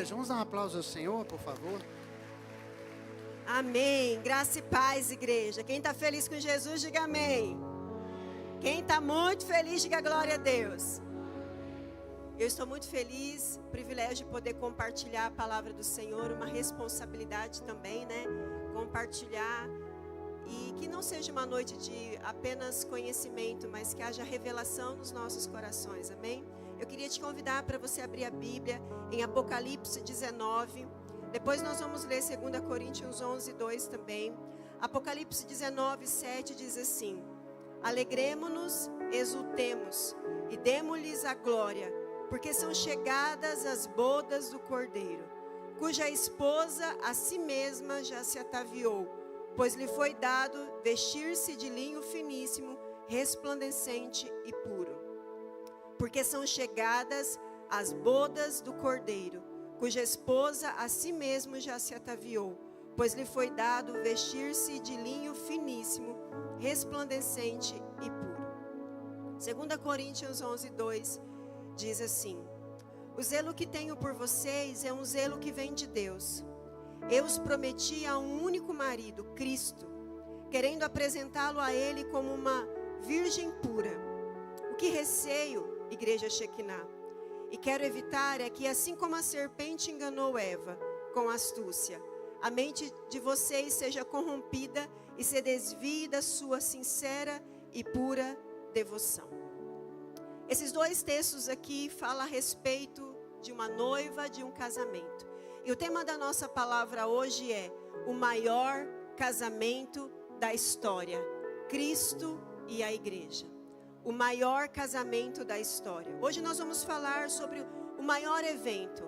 Vamos dar um aplauso ao Senhor, por favor. Amém. Graça e paz, igreja. Quem está feliz com Jesus, diga amém. Quem está muito feliz, diga glória a Deus. Eu estou muito feliz, privilégio de poder compartilhar a palavra do Senhor, uma responsabilidade também, né? Compartilhar e que não seja uma noite de apenas conhecimento, mas que haja revelação nos nossos corações, amém? Eu queria te convidar para você abrir a Bíblia em Apocalipse 19, depois nós vamos ler 2 Coríntios 11, 2 também. Apocalipse 19, 7 diz assim: Alegremo-nos, exultemos e demo-lhes a glória, porque são chegadas as bodas do Cordeiro, cuja esposa a si mesma já se ataviou, pois lhe foi dado vestir-se de linho finíssimo, resplandecente e puro. Porque são chegadas as bodas do Cordeiro, cuja esposa a si mesmo já se ataviou, pois lhe foi dado vestir-se de linho finíssimo, resplandecente e puro. 2 Coríntios 11, 2 diz assim: O zelo que tenho por vocês é um zelo que vem de Deus. Eu os prometi a um único marido, Cristo, querendo apresentá-lo a Ele como uma virgem pura. O que receio, Igreja Shekinah, e quero evitar é que, assim como a serpente enganou Eva com astúcia, a mente de vocês seja corrompida e se desvie da sua sincera e pura devoção. Esses dois textos aqui falam a respeito de uma noiva, de um casamento. E o tema da nossa palavra hoje é o maior casamento da história, Cristo e a igreja. O maior casamento da história. Hoje nós vamos falar sobre o maior evento.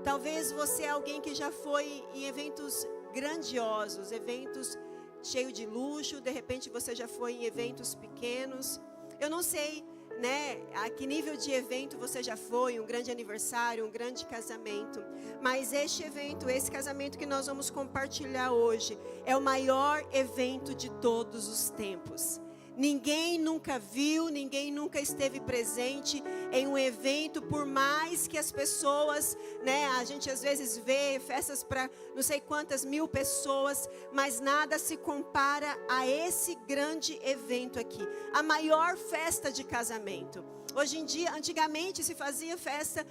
Talvez você é alguém que já foi em eventos grandiosos, eventos cheios de luxo, de repente você já foi em eventos pequenos. Eu não sei, né, a que nível de evento você já foi, um grande aniversário, um grande casamento. Mas este evento, esse casamento que nós vamos compartilhar hoje, é o maior evento de todos os tempos. Ninguém nunca viu, ninguém nunca esteve presente em um evento, por mais que as pessoas, né, a gente às vezes vê festas para não sei quantas mil pessoas, mas nada se compara a esse grande evento aqui, a maior festa de casamento. Hoje em dia, antigamente se fazia festa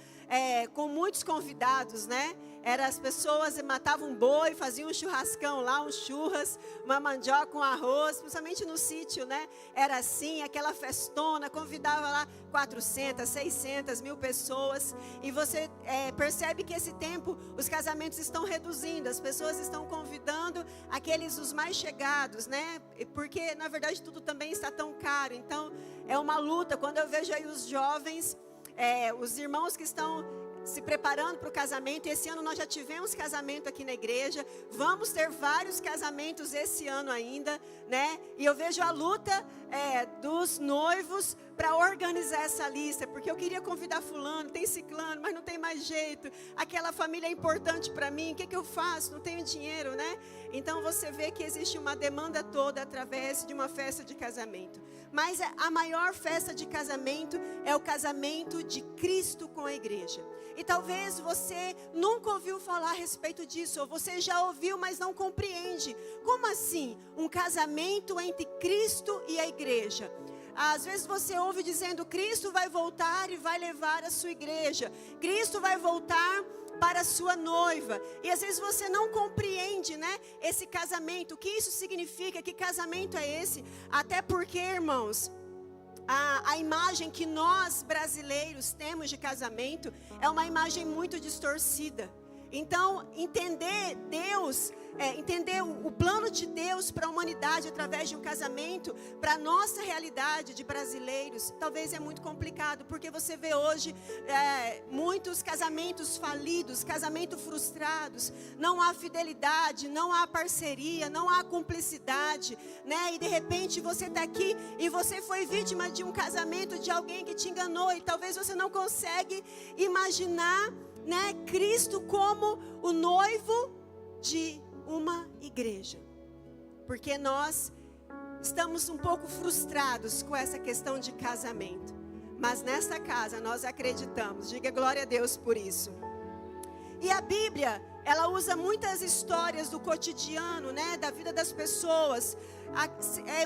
com muitos convidados, né? As pessoas matavam um boi, faziam um churrascão lá, um churras, uma mandioca com arroz, principalmente no sítio, né? Era assim, aquela festona, convidava lá 400, 600 mil pessoas. E você percebe que esse tempo os casamentos estão reduzindo, as pessoas estão convidando aqueles os mais chegados, né? Porque na verdade tudo também está tão caro, então é uma luta. Quando eu vejo aí os jovens, os irmãos que estão se preparando para o casamento, e esse ano nós já tivemos casamento aqui na igreja, vamos ter vários casamentos esse ano ainda, né? E eu vejo a luta dos noivos para organizar essa lista, porque eu queria convidar fulano, tem ciclano, mas não tem mais jeito, aquela família é importante para mim, o que eu faço? Não tenho dinheiro, né? Então você vê que existe uma demanda toda através de uma festa de casamento. Mas a maior festa de casamento é o casamento de Cristo com a igreja. E talvez você nunca ouviu falar a respeito disso, ou você já ouviu, mas não compreende. Como assim? Um casamento entre Cristo e a igreja. Às vezes você ouve dizendo: Cristo vai voltar e vai levar a sua igreja. Cristo vai voltar para a sua noiva. E às vezes você não compreende, né, esse casamento. O que isso significa? Que casamento é esse? Até porque, irmãos, a imagem que nós brasileiros temos de casamento é uma imagem muito distorcida. Então, entender Deus, entender o plano de Deus para a humanidade através de um casamento, para a nossa realidade de brasileiros, talvez é muito complicado, porque você vê hoje muitos casamentos falidos, casamentos frustrados, não há fidelidade, não há parceria, não há cumplicidade, né? E de repente você está aqui e você foi vítima de um casamento de alguém que te enganou, e talvez você não consegue imaginar, né, Cristo como o noivo de uma igreja, porque nós estamos um pouco frustrados com essa questão de casamento. mas nesta casa nós acreditamos. Diga glória a Deus por isso. E a Bíblia, ela usa muitas histórias do cotidiano, né, da vida das pessoas.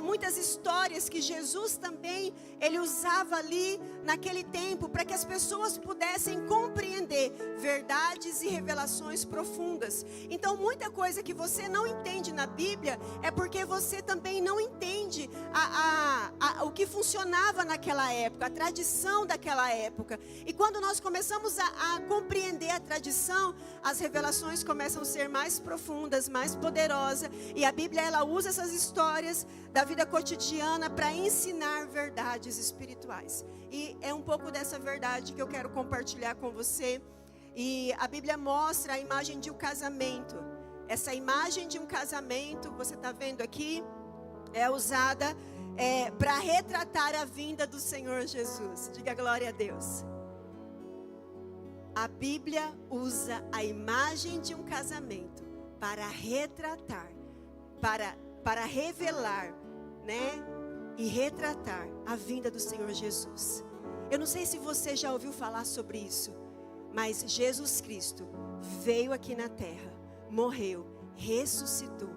Muitas histórias que Jesus também, ele usava ali naquele tempo, para que as pessoas pudessem compreender verdades e revelações profundas. Então, muita coisa que você não entende na Bíblia, é porque você também não entende o que funcionava naquela época, a tradição daquela época. E quando nós começamos a compreender a tradição, as revelações começam a ser mais profundas, mais poderosas. E a Bíblia, ela usa essas histórias da vida cotidiana para ensinar verdades espirituais. E é um pouco dessa verdade que eu quero compartilhar com você. E a Bíblia mostra a imagem de um casamento. Essa imagem de um casamento, você está vendo aqui, é usada para retratar a vinda do Senhor Jesus. Diga glória a Deus. A Bíblia usa a imagem de um casamento para retratar, para revelar, né, e retratar a vinda do Senhor Jesus. Eu não sei se você já ouviu falar sobre isso, mas Jesus Cristo veio aqui na terra, morreu, ressuscitou,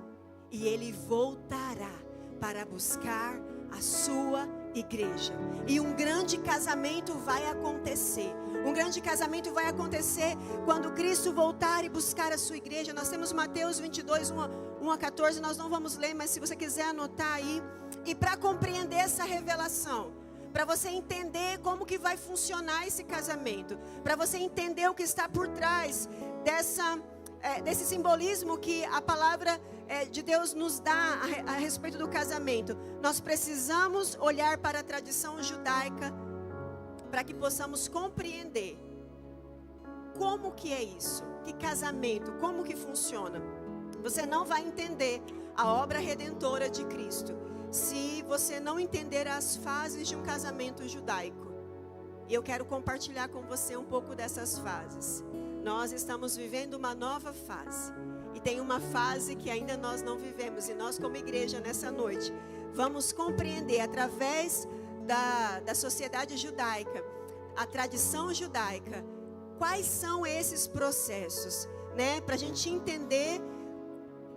e Ele voltará para buscar a sua igreja. E um grande casamento vai acontecer. Um grande casamento vai acontecer quando Cristo voltar e buscar a sua igreja. Nós temos Mateus 22, 1 a 14, nós não vamos ler, mas se você quiser anotar aí. E para compreender essa revelação, para você entender como que vai funcionar esse casamento, para você entender o que está por trás desse simbolismo que a palavra de Deus nos dá a respeito do casamento, nós precisamos olhar para a tradição judaica para que possamos compreender como que é isso, que casamento, como que funciona. Você não vai entender a obra redentora de Cristo se você não entender as fases de um casamento judaico. E eu quero compartilhar com você um pouco dessas fases. Nós estamos vivendo uma nova fase. E tem uma fase que ainda nós não vivemos. E nós, como igreja, nessa noite, vamos compreender através da sociedade judaica, a tradição judaica, quais são esses processos, né? Para a gente entender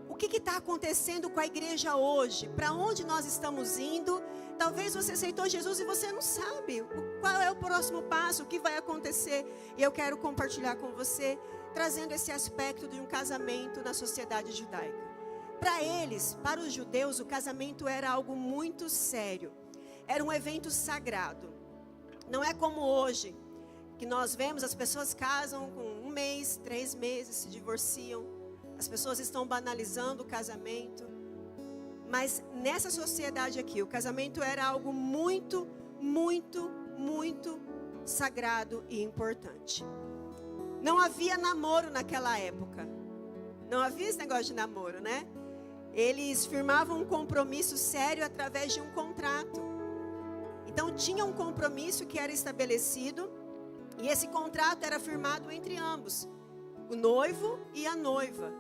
o que está acontecendo com a igreja hoje, para onde nós estamos indo. Talvez você aceitou Jesus e você não sabe qual é o próximo passo, o que vai acontecer. E eu quero compartilhar com você, trazendo esse aspecto de um casamento na sociedade judaica. Para eles, para os judeus, o casamento era algo muito sério. Era um evento sagrado. Não é como hoje, que nós vemos as pessoas casam com 1 mês, 3 meses, se divorciam. As pessoas estão banalizando o casamento. Mas nessa sociedade aqui, o casamento era algo muito, muito, muito sagrado e importante. Não havia namoro naquela época. Não havia esse negócio de namoro, né? Eles firmavam um compromisso sério através de um contrato. Então tinha um compromisso que era estabelecido, e esse contrato era firmado entre ambos, o noivo e a noiva.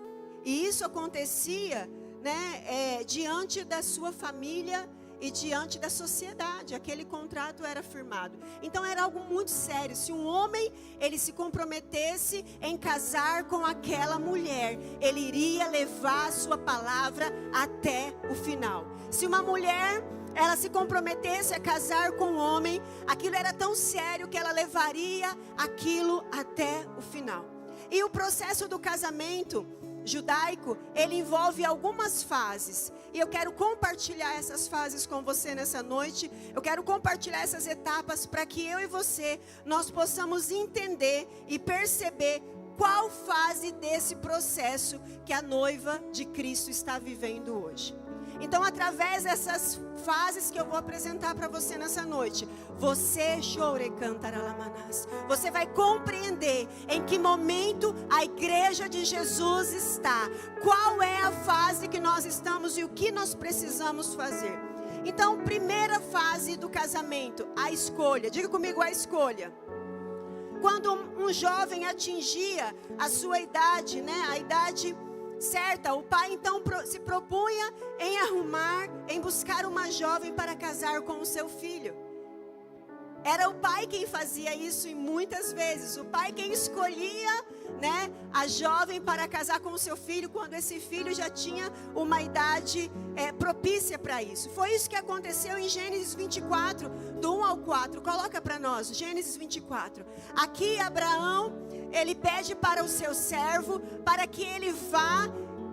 E isso acontecia, né, diante da sua família e diante da sociedade. Aquele contrato era firmado. Então era algo muito sério. Se um homem, ele se comprometesse em casar com aquela mulher, ele iria levar a sua palavra até o final. Se uma mulher, ela se comprometesse a casar com um homem, aquilo era tão sério que ela levaria aquilo até o final. E o processo do casamento judaico, ele envolve algumas fases. E eu quero compartilhar essas fases com você nessa noite. Eu quero compartilhar essas etapas para que eu e você, nós possamos entender e perceber qual fase desse processo que a noiva de Cristo está vivendo hoje. Então, através dessas fases que eu vou apresentar para você nessa noite, você vai compreender em que momento a igreja de Jesus está, qual é a fase que nós estamos e o que nós precisamos fazer. Então, primeira fase do casamento, a escolha. Diga comigo, a escolha. Quando um jovem atingia a sua idade, né, a idade certa, o pai então se propunha em arrumar, em buscar uma jovem para casar com o seu filho. Era o pai quem fazia isso, e muitas vezes o pai quem escolhia, né, a jovem para casar com o seu filho, quando esse filho já tinha uma idade propícia para isso. Foi isso que aconteceu em Gênesis 24, do 1 ao 4. Coloca para nós, Gênesis 24. Aqui Abraão, ele pede para o seu servo, para que ele vá,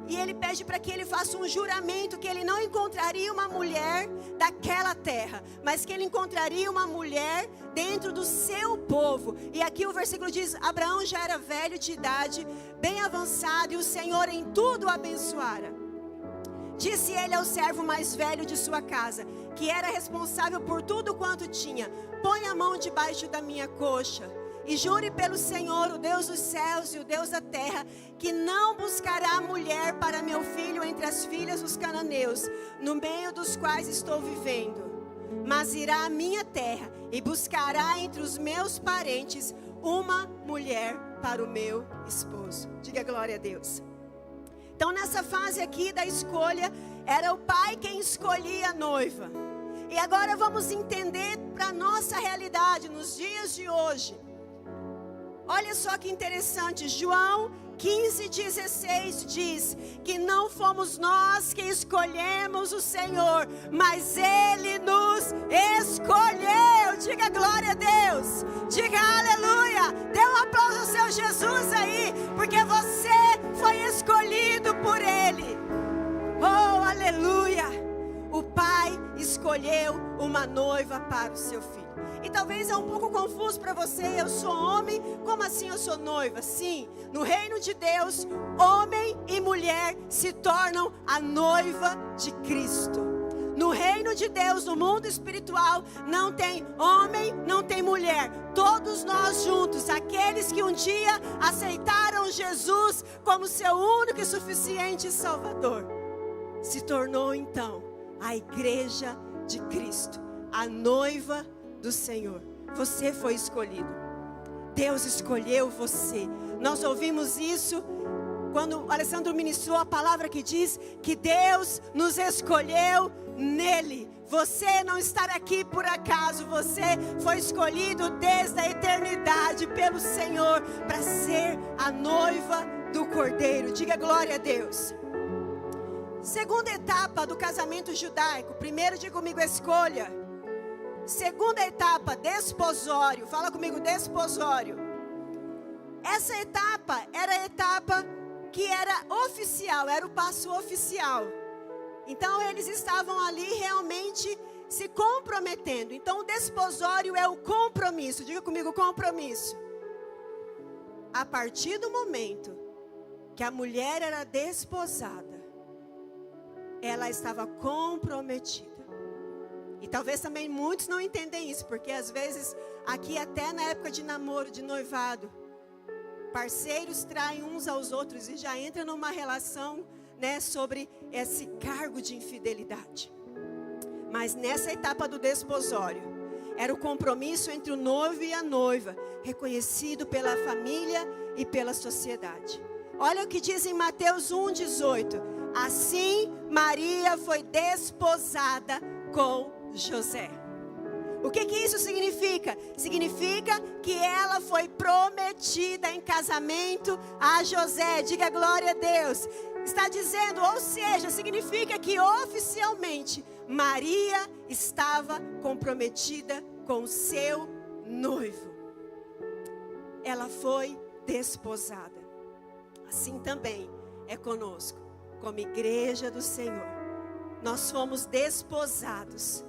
e ele pede para que ele faça um juramento que ele não encontraria uma mulher daquela terra, mas que ele encontraria uma mulher dentro do seu povo. E aqui o versículo diz: Abraão já era velho de idade, bem avançado, e o Senhor em tudo o abençoara. Disse ele ao servo mais velho de sua casa, que era responsável por tudo quanto tinha: põe a mão debaixo da minha coxa e jure pelo Senhor, o Deus dos céus e o Deus da terra, que não buscará mulher para meu filho entre as filhas dos cananeus, no meio dos quais estou vivendo, mas irá à minha terra e buscará entre os meus parentes uma mulher para o meu esposo. Diga glória a Deus. Então, nessa fase aqui da escolha, era o pai quem escolhia a noiva. E agora vamos entender para a nossa realidade nos dias de hoje. Olha só que interessante, João 15:16 diz que não fomos nós que escolhemos o Senhor, mas Ele nos escolheu. Diga glória a Deus, diga aleluia, dê um aplauso ao seu Jesus aí, porque você foi escolhido por Ele. Oh, aleluia. O pai escolheu uma noiva para o seu filho. E talvez é um pouco confuso para você: eu sou homem, como assim eu sou noiva? Sim, no reino de Deus, homem e mulher se tornam a noiva de Cristo. No reino de Deus, no mundo espiritual, não tem homem, não tem mulher. Todos nós juntos, aqueles que um dia aceitaram Jesus como seu único e suficiente Salvador, se tornou então a igreja de Cristo, a noiva do Senhor. Você foi escolhido. Deus escolheu você. Nós ouvimos isso quando o Alessandro ministrou a palavra que diz que Deus nos escolheu nele. Você não está aqui por acaso. Você foi escolhido desde a eternidade pelo Senhor para ser a noiva do Cordeiro. Diga glória a Deus. Segunda etapa do casamento judaico. Primeiro, diga comigo, escolha. Segunda etapa, desposório. Fala comigo, desposório. Essa etapa era a etapa que era oficial, era o passo oficial. Então eles estavam ali realmente se comprometendo. Então o desposório é o compromisso. Diga comigo, compromisso. A partir do momento que a mulher era desposada, ela estava comprometida. E talvez também muitos não entendem isso, porque às vezes, aqui até na época de namoro, de noivado, parceiros traem uns aos outros e já entra numa relação, né, sobre esse cargo de infidelidade. Mas nessa etapa do desposório, era o compromisso entre o noivo e a noiva, reconhecido pela família e pela sociedade. Olha o que diz em Mateus 1:18. Assim, Maria foi desposada com José. O que isso significa? Significa que ela foi prometida em casamento a José. Diga glória a Deus. Está dizendo, ou seja, significa que oficialmente Maria estava comprometida com o seu noivo. Ela foi desposada. Assim também é conosco, como igreja do Senhor. Nós fomos desposados.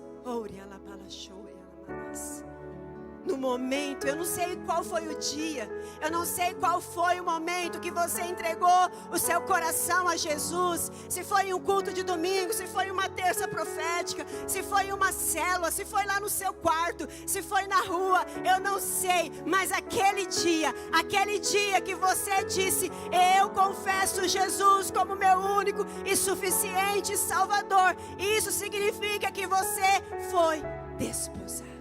No momento, eu não sei qual foi o dia, eu não sei qual foi o momento que você entregou o seu coração a Jesus. Se foi em um culto de domingo, se foi uma terça profética, se foi uma célula, se foi lá no seu quarto, se foi na rua, eu não sei. Mas aquele dia que você disse, eu confesso Jesus como meu único e suficiente Salvador, isso significa que você foi desposado.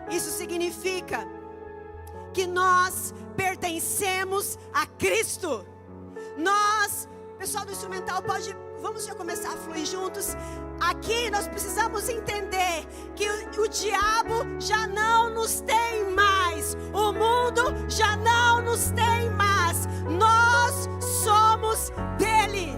Isso significa que nós pertencemos a Cristo. Nós, pessoal do instrumental, pode Vamos já começar a fluir juntos. Aqui nós precisamos entender que o diabo já não nos tem mais. O mundo já não nos tem mais. Nós somos dele.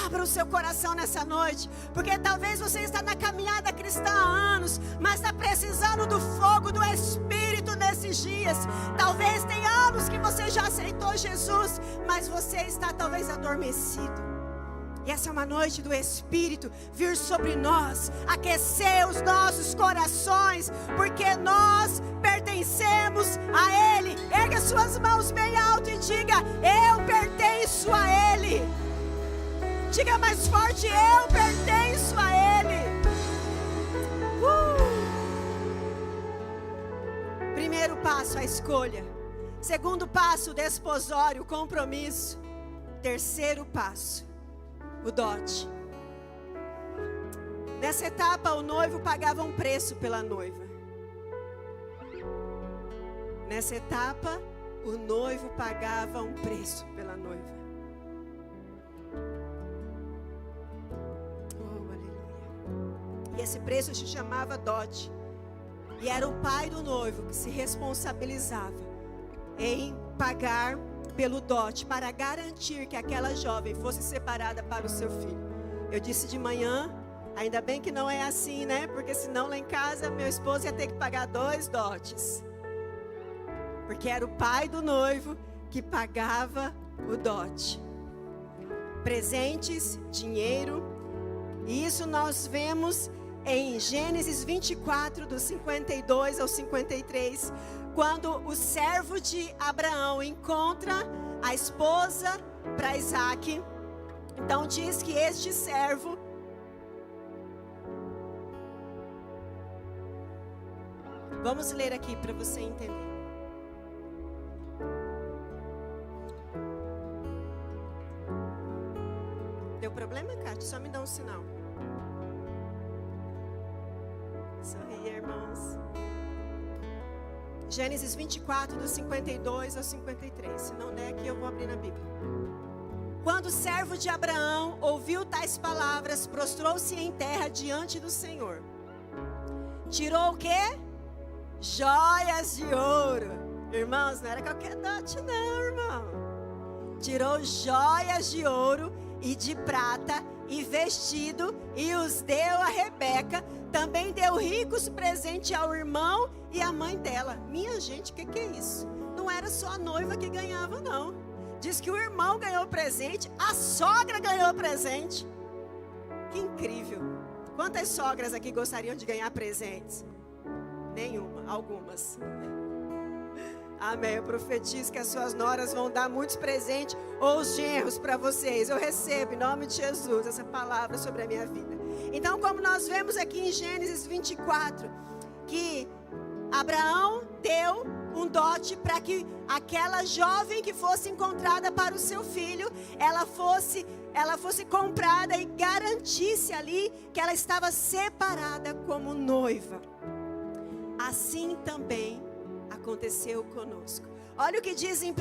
Abra o seu coração nessa noite, porque talvez você está na caminhada cristã há anos, mas está precisando do fogo do Espírito nesses dias. Talvez tenha anos que você já aceitou Jesus, mas você está talvez adormecido. E essa é uma noite do Espírito vir sobre nós, aquecer os nossos corações, porque nós pertencemos a Ele. Ergue as suas mãos bem alto e diga: eu pertenço a Ele. Diga mais forte: eu pertenço a Ele. Primeiro passo, a escolha. Segundo passo, o desposório, o compromisso. Terceiro passo, o dote. Nessa etapa, o noivo pagava um preço pela noiva. Nessa etapa, o noivo pagava um preço pela noiva. E esse preço se chamava dote. E era o pai do noivo que se responsabilizava em pagar pelo dote, para garantir que aquela jovem fosse separada para o seu filho. Eu disse de manhã, ainda bem que não é assim, né? Porque senão lá em casa meu esposo ia ter que pagar 2 dotes. Porque era o pai do noivo que pagava o dote. Presentes, dinheiro. E isso nós vemos em Gênesis 24, do 52 ao 53, quando o servo de Abraão encontra a esposa para Isaac. Então diz que este servo vamos ler aqui para você entender. Deu problema, Cátia? Só me dá um sinal. Sorria, irmãos. Gênesis 24, do 52 ao 53. Se não der aqui, eu vou abrir na Bíblia. Quando o servo de Abraão ouviu tais palavras, prostrou-se em terra diante do Senhor. Tirou o quê? Joias de ouro. Irmãos, não era qualquer dote não, irmão. Tirou joias de ouro e de prata e vestido e os deu a Rebeca. Também deu ricos presentes ao irmão e à mãe dela. Minha gente, o que é isso? Não era só a noiva que ganhava, não. Diz que o irmão ganhou presente, a sogra ganhou presente. Que incrível. Quantas sogras aqui gostariam de ganhar presentes? Nenhuma, algumas. Amém. Eu profetizo que as suas noras vão dar muitos presentes ou os genros para vocês. Eu recebo, em nome de Jesus, essa palavra sobre a minha vida. Então, como nós vemos aqui em Gênesis 24, que Abraão deu um dote para que aquela jovem que fosse encontrada para o seu filho, ela fosse comprada e garantisse ali que ela estava separada como noiva. Assim também aconteceu conosco. Olha o que diz em 1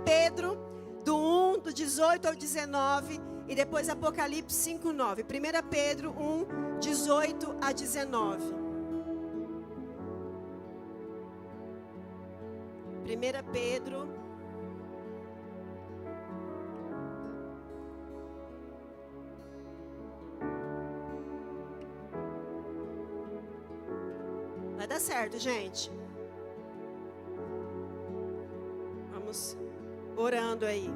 Pedro, do 1, do 18 ao 19, e depois Apocalipse 5, 9. 1 Pedro 1, 18 a 19. 1 Pedro 1. Vai dar certo, gente. Vamos orando aí.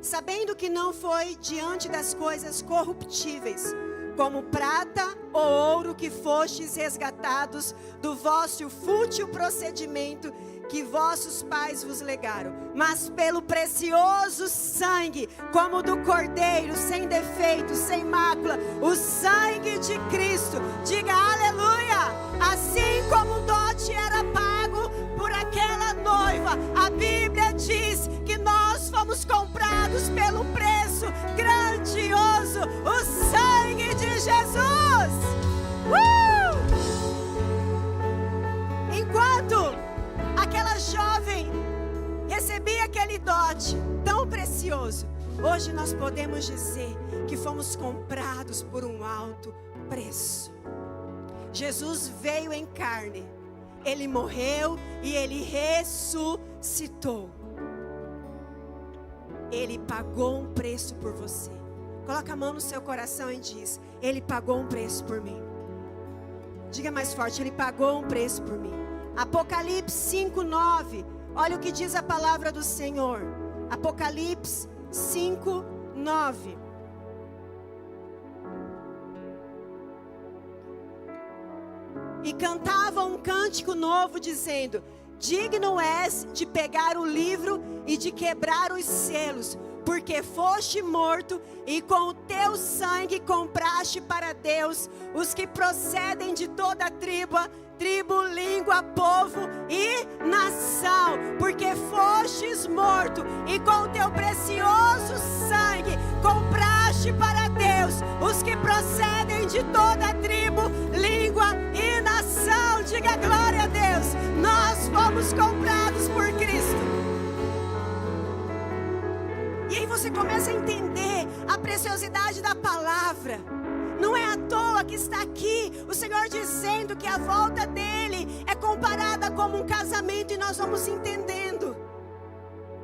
Sabendo que não foi diante das coisas corruptíveis, como prata ou ouro, que fostes resgatados do vosso fútil procedimento que vossos pais vos legaram, mas pelo precioso sangue, como do Cordeiro, sem defeito, sem mácula, o sangue de Cristo. Diga aleluia! Assim como o dote era pago por aquela noiva, a Bíblia diz que nós fomos Jesus! Enquanto aquela jovem recebia aquele dote tão precioso, hoje nós podemos dizer que fomos comprados por um alto preço. Jesus veio em carne, Ele morreu e Ele ressuscitou. Ele pagou um preço por você. Coloca a mão no seu coração e diz: Ele pagou um preço por mim. Diga mais forte: Ele pagou um preço por mim. Apocalipse 5:9. Olha o que diz a palavra do Senhor. Apocalipse 5:9. E cantavam um cântico novo, dizendo: digno és de pegar o livro e de quebrar os selos, porque foste morto e com o teu sangue compraste para Deus os que procedem de toda tribo, língua, povo e nação. Porque fostes morto e com o teu precioso sangue compraste para Deus os que procedem de toda tribo, língua e nação. Diga glória a Deus. Nós fomos comprados por Cristo. E aí você começa a entender a preciosidade da palavra. Não é à toa que está aqui o Senhor dizendo que a volta dele é comparada como um casamento, e nós vamos entendendo.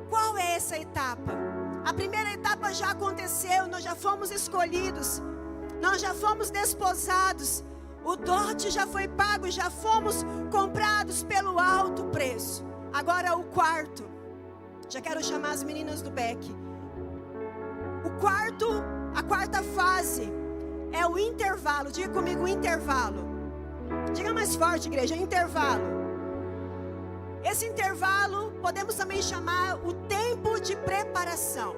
Qual é essa etapa? A primeira etapa já aconteceu, nós já fomos escolhidos, nós já fomos desposados, o dote já foi pago, já fomos comprados pelo alto preço. Agora o quarto, já quero chamar as meninas do Beck. A quarta fase é o intervalo. Diga comigo, intervalo. Diga mais forte, igreja, intervalo. Esse intervalo podemos também chamar o tempo de preparação.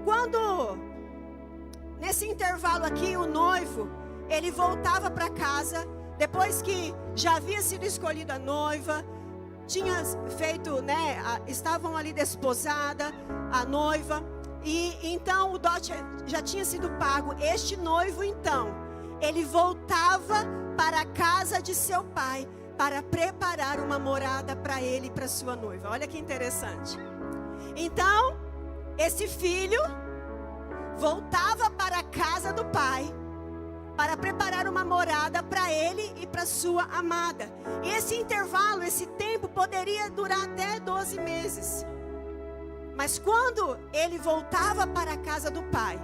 Quando nesse intervalo aqui o noivo, ele voltava para casa, depois que já havia sido escolhida a noiva, tinha feito, estavam ali desposada a noiva, e então o dote já tinha sido pago. Este noivo então, ele voltava para a casa de seu pai para preparar uma morada para ele e para sua noiva. Olha que interessante. Então, esse filho voltava para a casa do pai para preparar uma morada para ele e para sua amada. E esse intervalo, esse tempo poderia durar até 12 meses. Mas quando ele voltava para a casa do pai,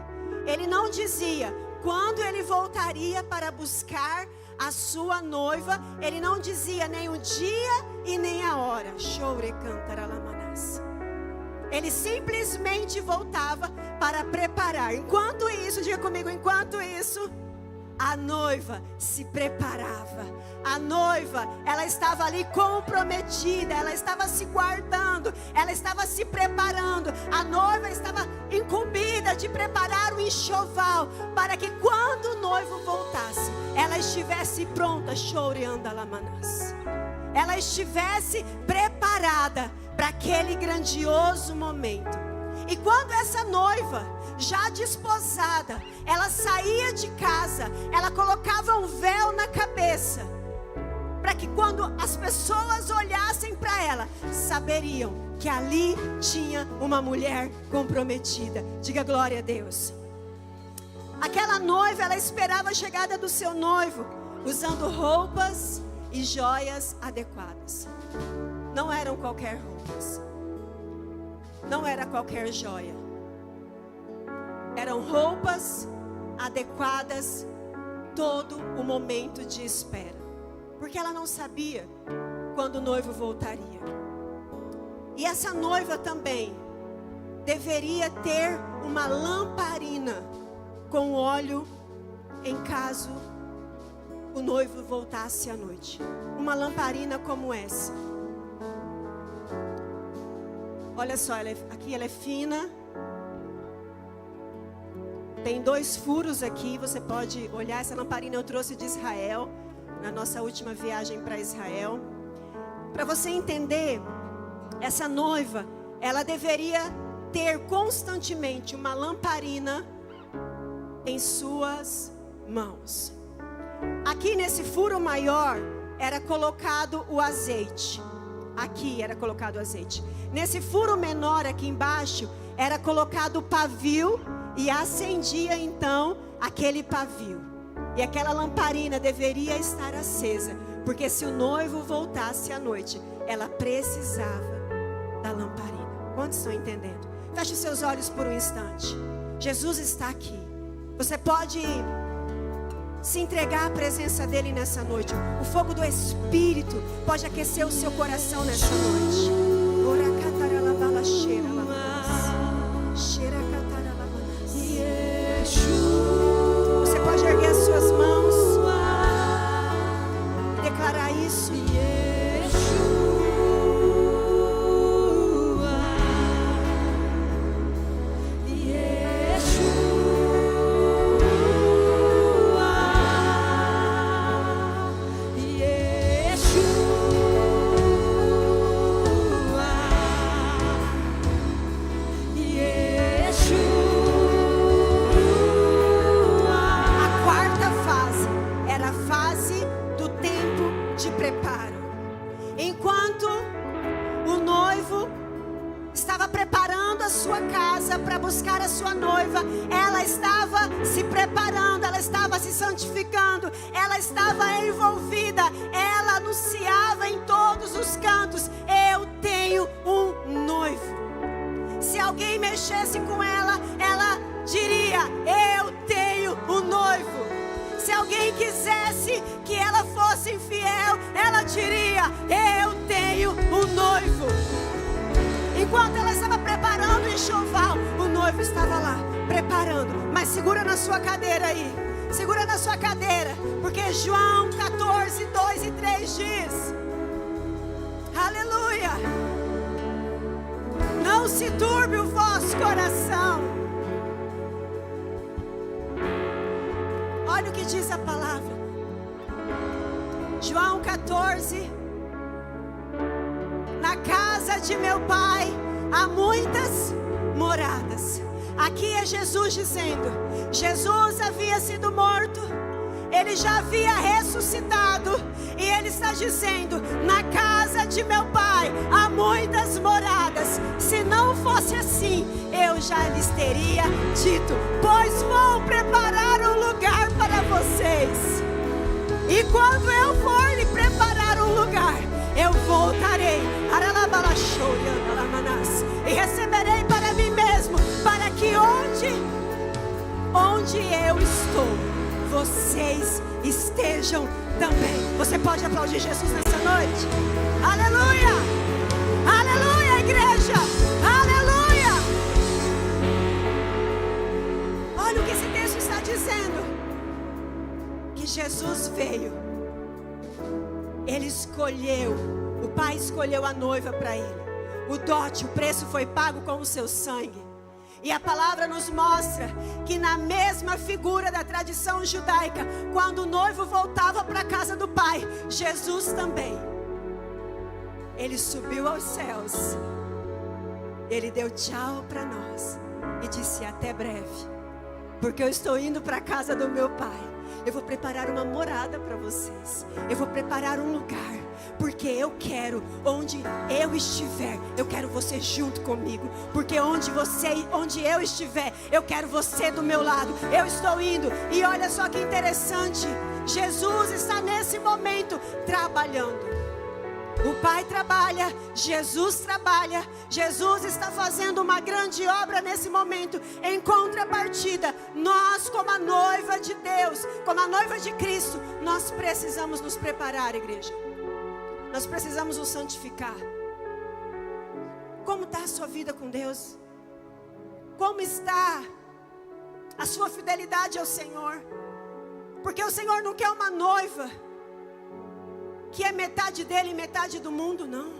ele não dizia quando ele voltaria para buscar a sua noiva. Ele não dizia nem o dia e nem a hora. Ele simplesmente voltava para preparar. Enquanto isso, diga comigo, enquanto isso, a noiva se preparava. A noiva, ela estava ali comprometida, ela estava se guardando, ela estava se preparando. A noiva estava incumbida de preparar o enxoval para que quando o noivo voltasse, ela estivesse pronta, ela estivesse preparada para aquele grandioso momento. E quando essa noiva, já desposada, ela saía de casa, ela colocava um véu na cabeça, para que quando as pessoas olhassem para ela, saberiam que ali tinha uma mulher comprometida. Diga glória a Deus. Aquela noiva, ela esperava a chegada do seu noivo, usando roupas e joias adequadas. Não eram qualquer roupas, não era qualquer joia. Eram roupas adequadas todo o momento de espera, porque ela não sabia quando o noivo voltaria. E essa noiva também deveria ter uma lamparina com óleo em caso o noivo voltasse à noite. Uma lamparina como essa. Olha só, aqui ela é fina. Tem 2 furos aqui, você pode olhar. Essa lamparina eu trouxe de Israel, na nossa última viagem para Israel. Para você entender, essa noiva, ela deveria ter constantemente uma lamparina em suas mãos. Aqui nesse furo maior era colocado o azeite. Aqui era colocado o azeite. Nesse furo menor aqui embaixo era colocado o pavio e acendia então aquele pavio. E aquela lamparina deveria estar acesa, porque se o noivo voltasse à noite, ela precisava da lamparina. Quantos estão entendendo? Feche os seus olhos por um instante. Jesus está aqui. Você pode se entregar à presença dele nessa noite. O fogo do Espírito pode aquecer o seu coração nessa noite. Você pode erguer as suas mãos e declarar isso. Ela estava envolvida, ela anunciava em todos os cantos: eu tenho um noivo. Se alguém mexesse com ela, ela diria: eu tenho um noivo. Se alguém quisesse que ela fosse infiel, ela diria: eu tenho um noivo. Enquanto ela estava preparando o enxoval, o noivo estava lá, preparando. Mas segura na sua cadeira aí. Segura na sua cadeira, porque João 14, 2 e 3 diz: aleluia, não se turbe o vosso coração. Olha o que diz a palavra. João 14: na casa de meu pai há muitas moradas. Aqui é Jesus dizendo: Jesus havia sido morto, ele já havia ressuscitado, e ele está dizendo: na casa de meu pai há muitas moradas. Se não fosse assim, eu já lhes teria dito, pois vou preparar um lugar para vocês. E quando eu for lhe preparar um lugar, eu voltarei e receberei para mim mesmo, para que onde eu estou, vocês estejam também. Você pode aplaudir Jesus nessa noite? Aleluia! Aleluia, igreja! Aleluia! Olha o que esse texto está dizendo: que Jesus veio, ele escolheu, o Pai escolheu a noiva para ele. O dote, o preço foi pago com o seu sangue. E a palavra nos mostra que na mesma figura da tradição judaica, quando o noivo voltava para a casa do Pai, Jesus também, ele subiu aos céus, ele deu tchau para nós e disse: até breve, porque eu estou indo para a casa do meu Pai. Eu vou preparar uma morada para vocês. Eu vou preparar um lugar, porque eu quero, onde eu estiver, eu quero você junto comigo. Porque onde eu estiver, eu quero você do meu lado. Eu estou indo. E olha só que interessante, Jesus está nesse momento trabalhando. O Pai trabalha, Jesus trabalha. Jesus está fazendo uma grande obra nesse momento. Em contrapartida, nós, como a noiva de Deus, como a noiva de Cristo, nós precisamos nos preparar, igreja. Nós precisamos nos santificar. Como está a sua vida com Deus? Como está a sua fidelidade ao Senhor? Porque o Senhor não quer uma noiva que é metade dele e metade do mundo, não.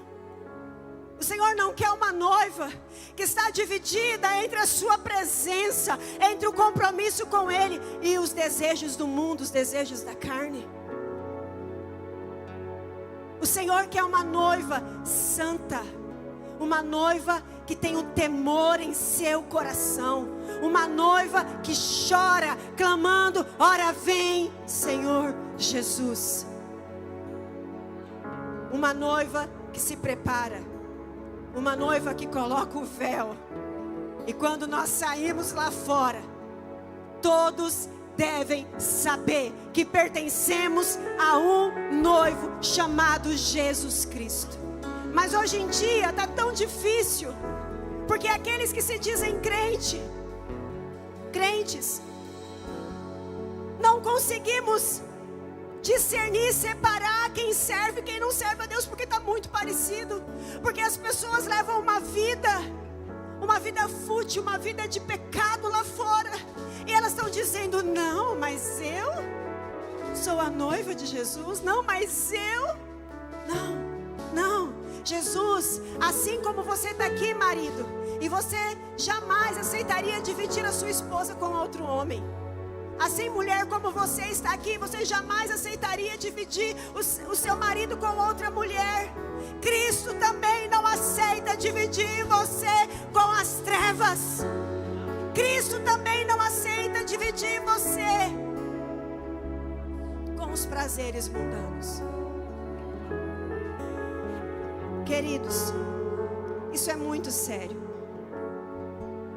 O Senhor não quer uma noiva que está dividida entre a sua presença, entre o compromisso com Ele e os desejos do mundo, os desejos da carne. O Senhor quer uma noiva santa, uma noiva que tem um temor em seu coração, uma noiva que chora, clamando: ora vem, Senhor Jesus. Uma noiva que se prepara, uma noiva que coloca o véu, e quando nós saímos lá fora, todos devem saber que pertencemos a um noivo chamado Jesus Cristo. Mas hoje em dia está tão difícil, porque aqueles que se dizem crentes, não conseguimos discernir, separar quem serve e quem não serve a Deus, porque está muito parecido, porque as pessoas levam uma vida fútil, uma vida de pecado lá fora, e elas estão dizendo: não, mas eu sou a noiva de Jesus, não, mas eu, não, Jesus, assim como você está aqui, marido, e você jamais aceitaria dividir a sua esposa com outro homem. Assim, mulher, como você está aqui, você jamais aceitaria dividir o seu marido com outra mulher. Cristo também não aceita dividir você com as trevas. Cristo também não aceita dividir você com os prazeres mundanos. Queridos, isso é muito sério.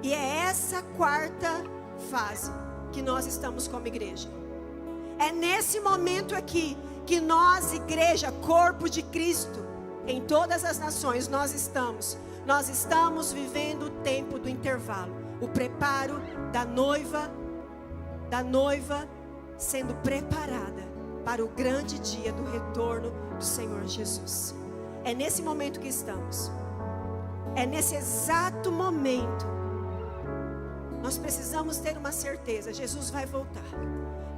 E é essa quarta fase que nós estamos como igreja. É nesse momento aqui que nós, igreja, corpo de Cristo, em todas as nações, nós estamos vivendo o tempo do intervalo, o preparo da noiva sendo preparada para o grande dia do retorno do Senhor Jesus. É nesse momento que estamos. É nesse exato momento. Nós precisamos ter uma certeza: Jesus vai voltar.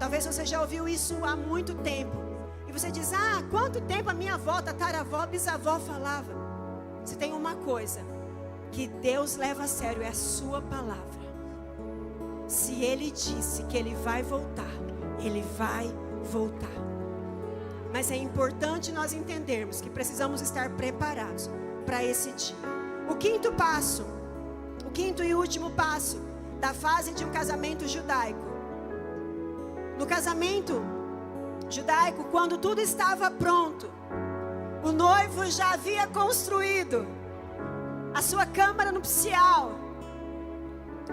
Talvez você já ouviu isso há muito tempo, e você diz: ah, quanto tempo a minha avó, tataravó, bisavó falava. Se tem uma coisa que Deus leva a sério, é a sua palavra. Se Ele disse que Ele vai voltar, Ele vai voltar. Mas é importante nós entendermos que precisamos estar preparados para esse dia. O quinto e último passo da fase de um casamento judaico. No casamento judaico, quando tudo estava pronto, o noivo já havia construído a sua câmara nupcial,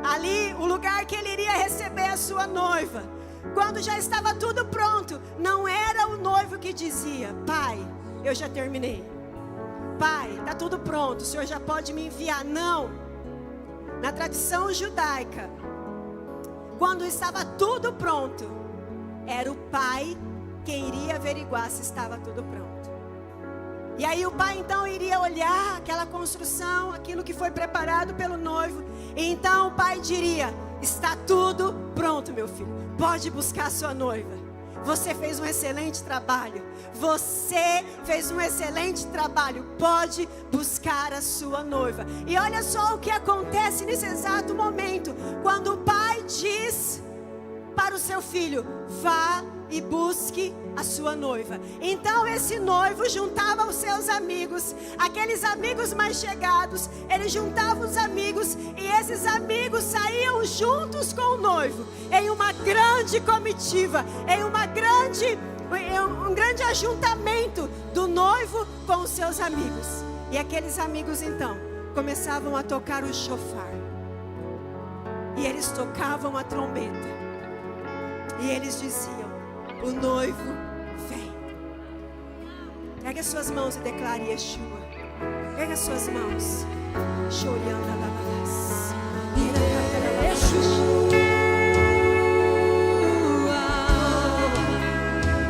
ali o lugar que ele iria receber a sua noiva. Quando já estava tudo pronto, não era o noivo que dizia: pai, eu já terminei, pai, está tudo pronto, o senhor já pode me enviar. Não. Na tradição judaica, quando estava tudo pronto, era o pai quem iria averiguar se estava tudo pronto. E aí o pai então iria olhar aquela construção, aquilo que foi preparado pelo noivo, e então o pai diria: está tudo pronto, meu filho, pode buscar sua noiva. Você fez um excelente trabalho. Você fez um excelente trabalho. Pode buscar a sua noiva. E olha só o que acontece nesse exato momento. Quando o pai diz para o seu filho: vá e busque a sua noiva. Então esse noivo juntava os seus amigos, aqueles amigos mais chegados. Ele juntava os amigos, e esses amigos saíam juntos com o noivo, em uma grande comitiva, em um grande ajuntamento do noivo com os seus amigos. E aqueles amigos então começavam a tocar o shofar, e eles tocavam a trombeta, e eles diziam: o noivo vem. Pega as suas mãos e declare Yeshua. Pega as suas mãos.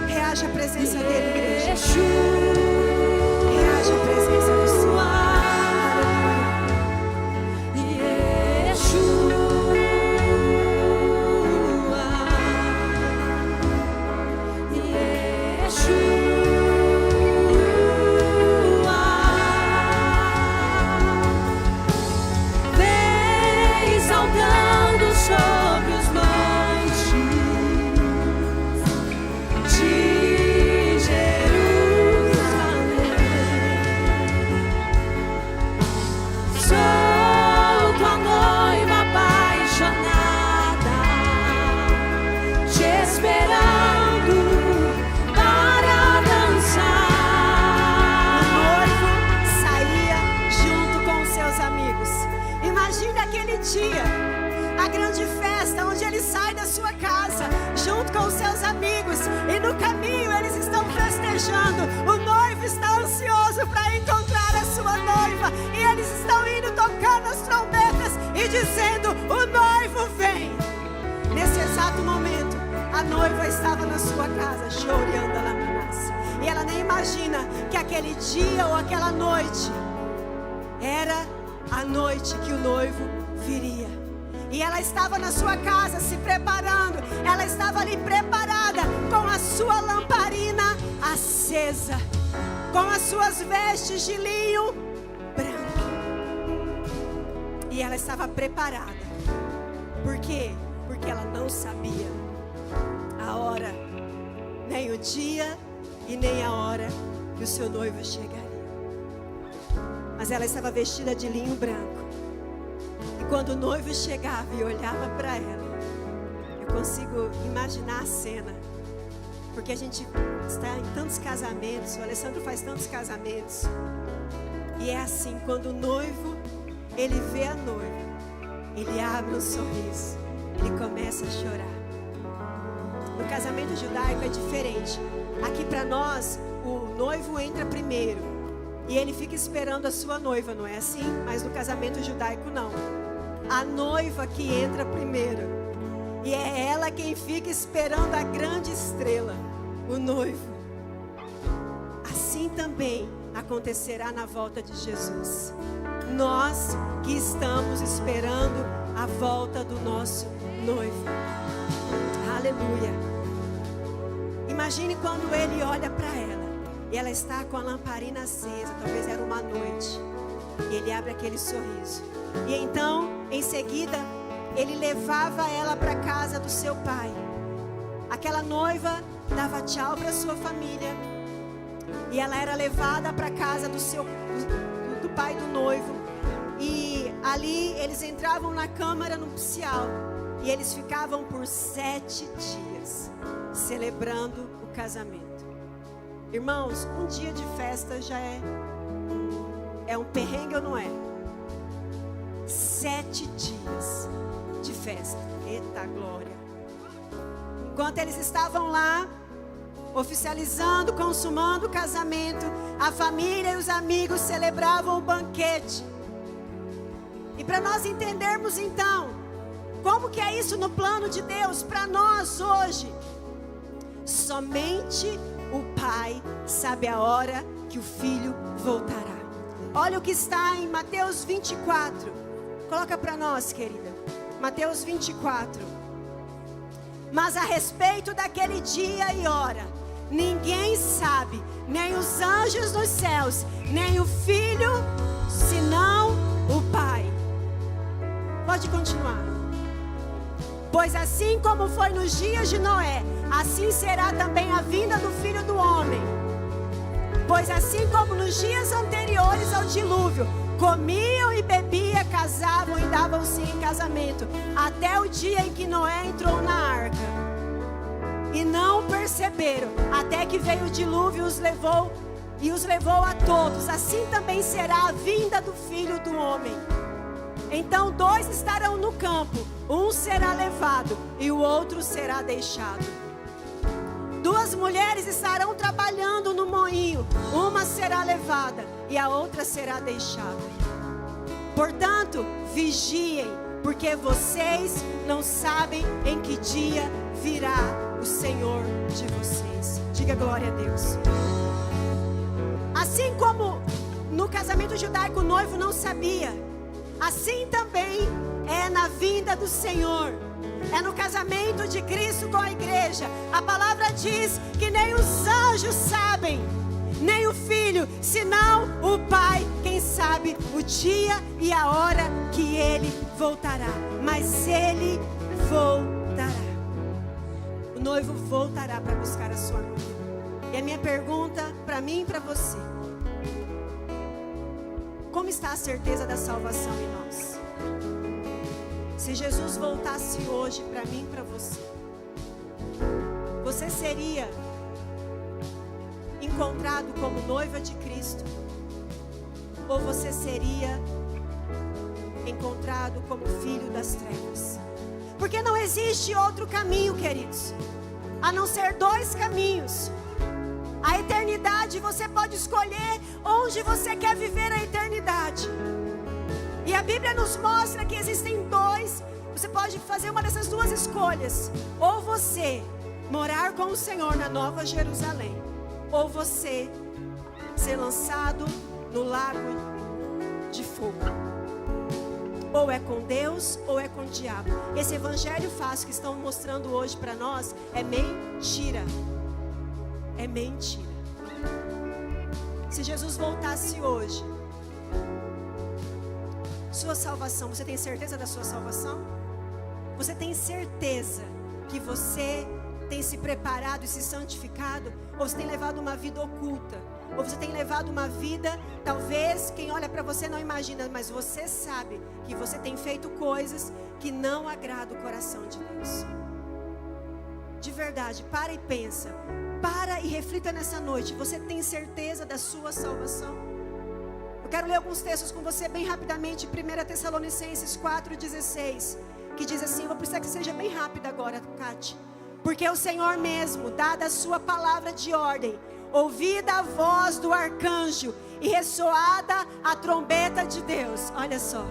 Reaja a presença dele, igreja. Reaja a presença do Senhor. Sobre os montes de Jerusalém. desejando, o noivo está ansioso para encontrar a sua noiva. E eles estão indo tocando as trombetas e dizendo: o noivo vem. Nesse exato momento, a noiva estava na sua casa, chorando a lamanas. E ela nem imagina que aquele dia ou aquela noite era a noite que o noivo viria. E ela estava na sua casa se preparando. Ela estava ali preparada com a sua lamparina acesa, com as suas vestes de linho branco. E ela estava preparada. Por quê? Porque ela não sabia a hora, nem o dia e nem a hora que o seu noivo chegaria. Mas ela estava vestida de linho branco. E quando o noivo chegava e olhava para ela, eu consigo imaginar a cena. Porque a gente está em tantos casamentos, o Alessandro faz tantos casamentos. E é assim, quando o noivo, ele vê a noiva, ele abre um sorriso, ele começa a chorar. No casamento judaico é diferente. Aqui para nós, o noivo entra primeiro e ele fica esperando a sua noiva, não é assim? Mas no casamento judaico não. A noiva que entra primeiro. E é ela quem fica esperando a grande estrela, o noivo. Assim também acontecerá na volta de Jesus. Nós que estamos esperando a volta do nosso noivo. Aleluia. Imagine quando ele olha para ela e ela está com a lamparina acesa, talvez era uma noite, e ele abre aquele sorriso. E então, em seguida, ele levava ela para a casa do seu pai. Aquela noiva dava tchau para sua família e ela era levada para a casa do pai do noivo. E ali eles entravam na câmara nupcial e eles ficavam por 7 dias celebrando o casamento. Irmãos, um dia de festa já é um perrengue ou não é? 7 dias de festa. Eita glória. Enquanto eles estavam lá oficializando, consumando o casamento, a família e os amigos celebravam o banquete. E para nós entendermos então como que é isso no plano de Deus para nós hoje, somente o Pai sabe a hora que o Filho voltará. Olha o que está em Mateus 24. Coloca para nós, querida. Mateus 24. Mas a respeito daquele dia e hora, ninguém sabe, nem os anjos nos céus, nem o Filho, senão o Pai. Pode continuar. Pois assim como foi nos dias de Noé, assim será também a vinda do Filho do Homem. Pois assim como nos dias anteriores ao dilúvio, comiam e bebiam, casavam e davam-se em casamento, até o dia em que Noé entrou na arca. E não perceberam, até que veio o dilúvio e os levou a todos. Assim também será a vinda do Filho do Homem. Então 2 estarão no campo, um será levado e o outro será deixado. 2 mulheres estarão trabalhando no moinho, uma será levada e a outra será deixada. Portanto, vigiem, porque vocês não sabem em que dia virá o Senhor de vocês. Diga glória a Deus. Assim como no casamento judaico o noivo não sabia, assim também é na vinda do Senhor. É no casamento de Cristo com a igreja. A palavra diz que nem os anjos sabem, nem o Filho, senão o Pai, quem sabe o dia e a hora que Ele voltará. Mas Ele voltará. O noivo voltará para buscar a sua noiva. E a minha pergunta para mim e para você: como está a certeza da salvação em nós? Se Jesus voltasse hoje para mim e para você, você seria encontrado como noiva de Cristo? Ou você seria encontrado como filho das trevas? Porque não existe outro caminho, queridos, a não ser 2 caminhos. A eternidade, você pode escolher onde você quer viver a eternidade. E a Bíblia nos mostra que existem dois. Você pode fazer uma dessas duas escolhas. Ou você morar com o Senhor na Nova Jerusalém, ou você ser lançado no lago de fogo. Ou é com Deus, ou é com o diabo. Esse evangelho fácil que estão mostrando hoje para nós é mentira. É mentira. Se Jesus voltasse hoje, sua salvação, você tem certeza da sua salvação? Você tem certeza que você tem se preparado e se santificado? Ou você tem levado uma vida oculta? Ou você tem levado uma vida, talvez quem olha para você não imagina, mas você sabe que você tem feito coisas que não agradam o coração de Deus. De verdade, para e pensa. Para e reflita nessa noite. Você tem certeza da sua salvação? Eu quero ler alguns textos com você bem rapidamente. 1 Tessalonicenses 4,16, que diz assim, vou precisar que seja bem rápida agora, Cate. Porque o Senhor mesmo, dada a sua palavra de ordem, ouvida a voz do arcanjo e ressoada a trombeta de Deus. Olha só.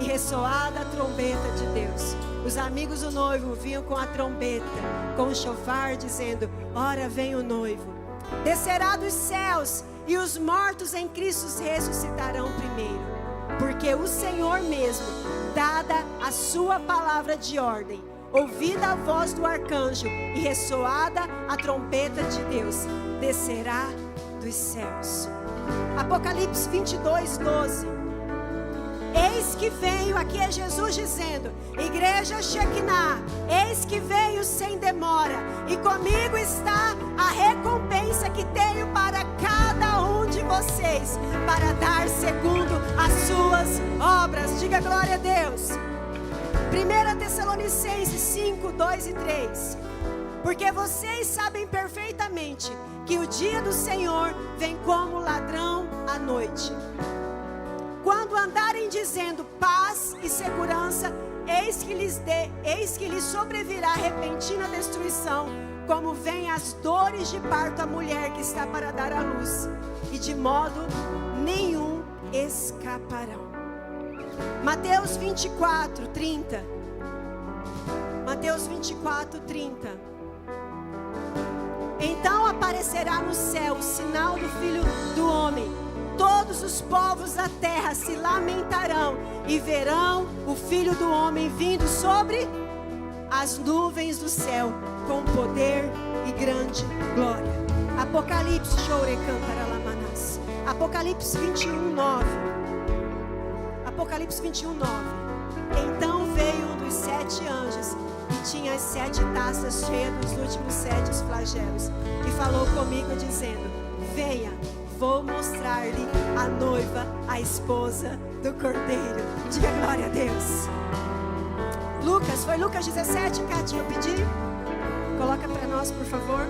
E ressoada a trombeta de Deus. Os amigos do noivo vinham com a trombeta, com o chofar, dizendo, ora vem o noivo. Descerá dos céus e os mortos em Cristo ressuscitarão primeiro. Porque o Senhor mesmo, dada a sua palavra de ordem, ouvida a voz do arcanjo e ressoada a trombeta de Deus, descerá dos céus. Apocalipse 22:12. Eis que venho, aqui é Jesus dizendo, igreja Shekinah, eis que venho sem demora, e comigo está a recompensa que tenho para cada um de vocês, para dar segundo as suas obras. Diga glória a Deus. 1 Tessalonicenses 5, 2 e 3. Porque vocês sabem perfeitamente que o dia do Senhor vem como ladrão à noite. Quando andarem dizendo paz e segurança, eis que lhes sobrevirá repentina destruição, como vem as dores de parto à mulher que está para dar à luz, e de modo nenhum escaparão. Mateus 24:30. Mateus 24:30. Então aparecerá no céu o sinal do Filho do Homem. Todos os povos da terra se lamentarão e verão o Filho do Homem vindo sobre as nuvens do céu com poder e grande glória. Apocalipse, Apocalipse 21:9. Apocalipse 21:9. Então veio um dos 7 anjos e tinha as 7 taças cheias dos últimos 7 flagelos e falou comigo dizendo: venha, vou mostrar-lhe a noiva, a esposa do Cordeiro. Diga glória a Deus. Lucas, foi Lucas 17, Cátia, eu pedi? Coloca para nós, por favor.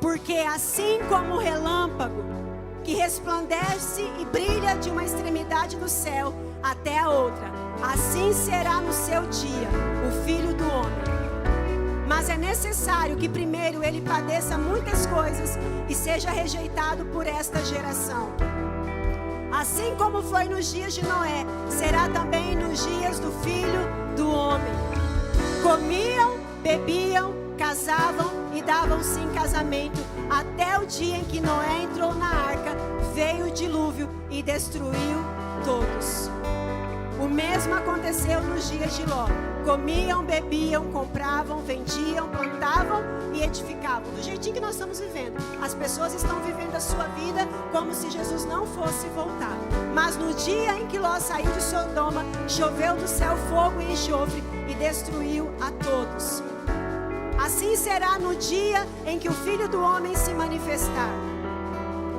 Porque assim como o relâmpago que resplandece e brilha de uma extremidade do céu até a outra, assim será no seu dia o Filho do Homem. Mas é necessário que primeiro ele padeça muitas coisas e seja rejeitado por esta geração. Assim como foi nos dias de Noé, será também nos dias do Filho do Homem. Comiam, bebiam, casavam e davam-se em casamento, até o dia em que Noé entrou na arca, veio o dilúvio e destruiu todos. O mesmo aconteceu nos dias de Ló. Comiam, bebiam, compravam, vendiam, plantavam e edificavam. Do jeitinho que nós estamos vivendo. As pessoas estão vivendo a sua vida como se Jesus não fosse voltar. Mas no dia em que Ló saiu de Sodoma, choveu do céu fogo e enxofre e destruiu a todos. Assim será no dia em que o Filho do Homem se manifestar.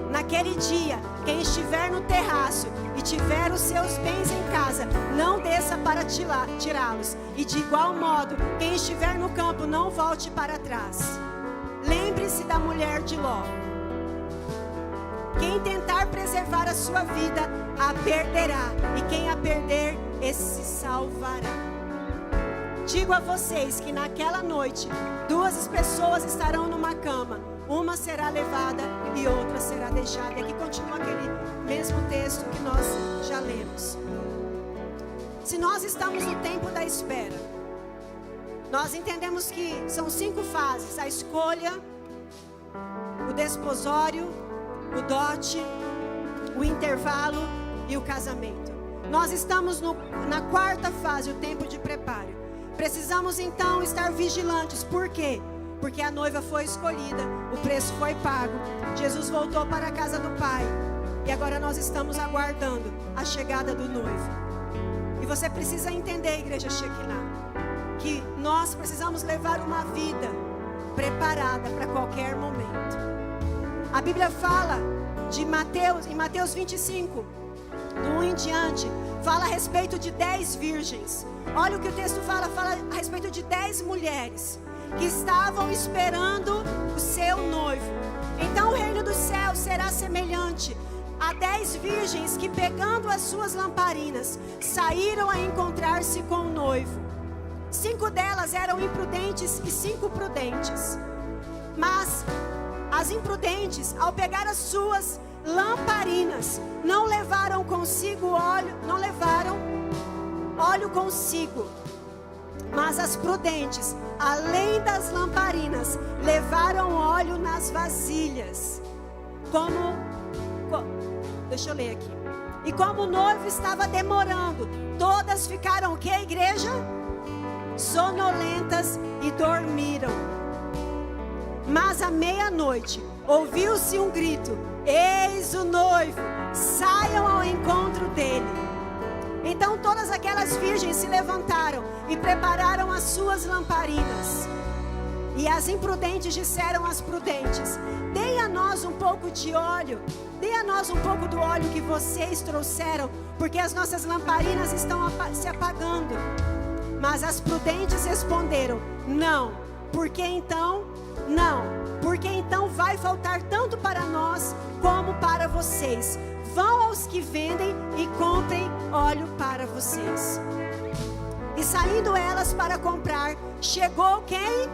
Naquele dia, quem estiver no terraço e tiver os seus bens em casa, não desça para tirá-los. E de igual modo, quem estiver no campo, não volte para trás. Lembre-se da mulher de Ló. Quem tentar preservar a sua vida, a perderá. E quem a perder, esse se salvará. digo a vocês que naquela noite, 2 pessoas estarão numa cama. Uma será levada e outra será deixada. E aqui continua aquele mesmo texto que nós já lemos. Se nós estamos no tempo da espera, nós entendemos que são 5 fases: a escolha, o desposório, o dote, o intervalo e o casamento. Nós estamos na 4ª fase, o tempo de preparo. Precisamos então estar vigilantes. Por quê? Porque a noiva foi escolhida, o preço foi pago, Jesus voltou para a casa do Pai, e agora nós estamos aguardando a chegada do noivo. E você precisa entender, igreja Shekinah, que nós precisamos levar uma vida preparada para qualquer momento. A Bíblia fala de Mateus, em Mateus 25, do 1 em diante, fala a respeito de 10 virgens. Olha o que o texto fala a respeito de 10 mulheres que estavam esperando o seu noivo. Então o reino dos céus será semelhante a 10 virgens que, pegando as suas lamparinas, saíram a encontrar-se com o noivo. 5 delas eram imprudentes e 5 prudentes. Mas as imprudentes, ao pegar as suas lamparinas, não levaram óleo consigo. Mas as prudentes, além das lamparinas, levaram óleo nas vasilhas. Deixa eu ler aqui. E como o noivo estava demorando, todas ficaram o que, igreja? Sonolentas e dormiram. Mas à meia-noite ouviu-se um grito: eis o noivo, saiam ao encontro dele. Então todas aquelas virgens se levantaram e prepararam as suas lamparinas. E as imprudentes disseram às prudentes: dê a nós um pouco de óleo, dê a nós um pouco do óleo que vocês trouxeram, porque as nossas lamparinas estão se apagando. Mas as prudentes responderam: não, porque então vai faltar tanto para nós como para vocês. Vão aos que vendem e comprem óleo para vocês. E saindo elas para comprar, chegou quem?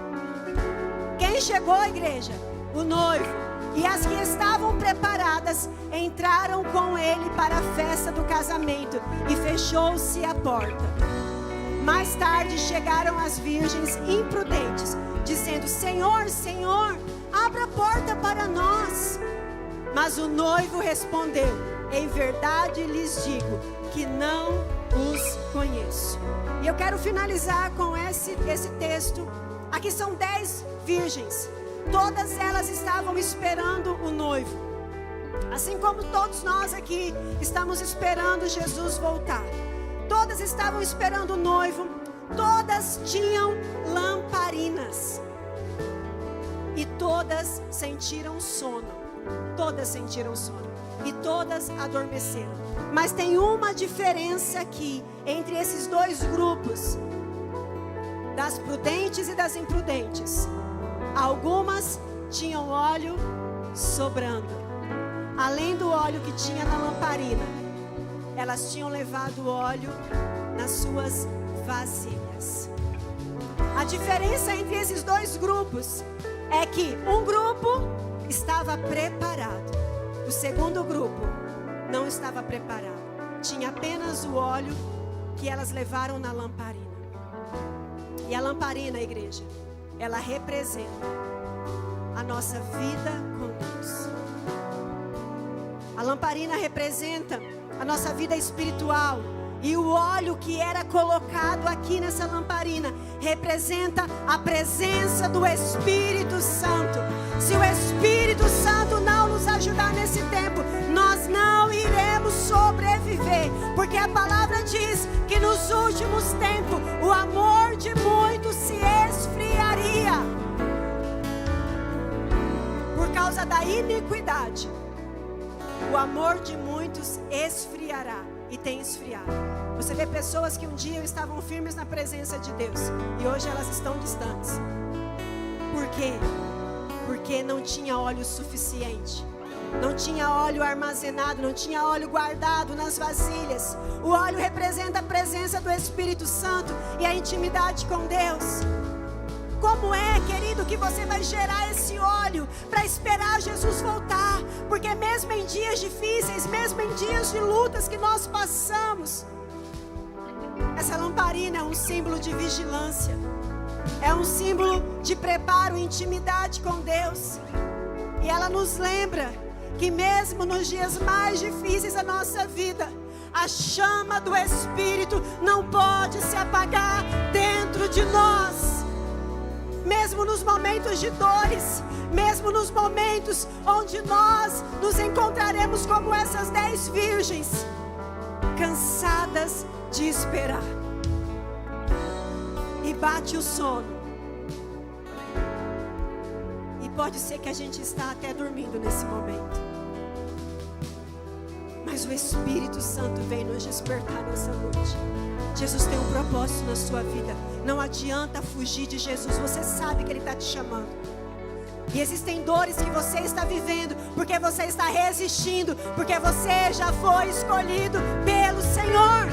Quem chegou, igreja? O noivo. E as que estavam preparadas entraram com ele para a festa do casamento, e fechou-se a porta. Mais tarde chegaram as virgens imprudentes, dizendo: Senhor, Senhor, abra a porta para nós. Mas o noivo respondeu: em verdade lhes digo que não os conheço. E eu quero finalizar com esse texto. Aqui são 10 virgens. Todas elas estavam esperando o noivo. Assim como todos nós aqui estamos esperando Jesus voltar. Todas estavam esperando o noivo. Todas tinham lamparinas. E todas sentiram sono. Todas sentiram sono. E todas adormeceram. Mas tem uma diferença aqui entre esses 2 grupos, das prudentes e das imprudentes. Algumas tinham óleo sobrando. Além do óleo que tinha na lamparina, elas tinham levado óleo nas suas vasilhas. A diferença entre esses 2 grupos é que um grupo estava preparado, o segundo grupo não estava preparado. Tinha apenas o óleo que elas levaram na lamparina. E a lamparina, igreja, ela representa a nossa vida com Deus. A lamparina representa a nossa vida espiritual. E o óleo que era colocado aqui nessa lamparina representa a presença do Espírito Santo. Se o Espírito Santo não nos ajudar nesse tempo, nós não iremos sobreviver. Porque a palavra diz que nos últimos tempos o amor de muitos se esfriaria. Por causa da iniquidade, o amor de muitos esfriará. E tem esfriado. Você vê pessoas que um dia estavam firmes na presença de Deus e hoje elas estão distantes. Por quê? Porque não tinha óleo suficiente. Não tinha óleo armazenado, não tinha óleo guardado nas vasilhas. O óleo representa a presença do Espírito Santo e a intimidade com Deus. Como é, querido, que você vai gerar esse óleo para esperar Jesus voltar? Porque mesmo em dias difíceis, mesmo em dias de lutas que nós passamos, essa lamparina é um símbolo de vigilância. É um símbolo de preparo e intimidade com Deus. E ela nos lembra que mesmo nos dias mais difíceis da nossa vida, a chama do Espírito não pode se apagar dentro de nós. Mesmo nos momentos de dores, mesmo nos momentos onde nós nos encontraremos como essas 10 virgens, cansadas de esperar. E bate o sono. E pode ser que a gente está até dormindo nesse momento. Mas o Espírito Santo vem nos despertar nessa noite. Jesus tem um propósito na sua vida. Não adianta fugir de Jesus. Você sabe que Ele está te chamando. E existem dores que você está vivendo porque você está resistindo, porque você já foi escolhido pelo Senhor.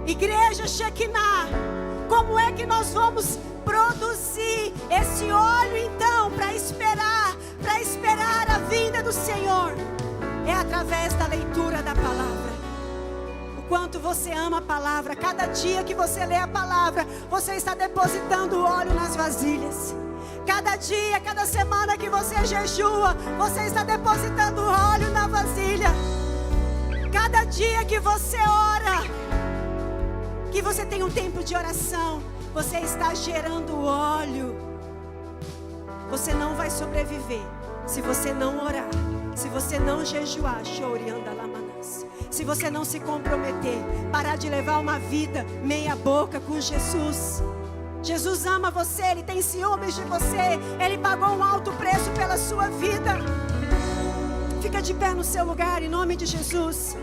Igreja Shekinah, como é que nós vamos produzir esse óleo então para esperar a vinda do Senhor? É através da leitura da palavra. O quanto você ama a palavra, cada dia que você lê a palavra, você está depositando o óleo nas vasilhas. Cada dia, cada semana que você jejua, você está depositando o óleo na vasilha. Cada dia que você ora, que você tem um tempo de oração, você está gerando óleo. Você não vai sobreviver se você não orar, se você não jejuar, se você não se comprometer, parar de levar uma vida meia boca com Jesus. Jesus ama você, Ele tem ciúmes de você, Ele pagou um alto preço pela sua vida. Fica de pé no seu lugar, em nome de Jesus.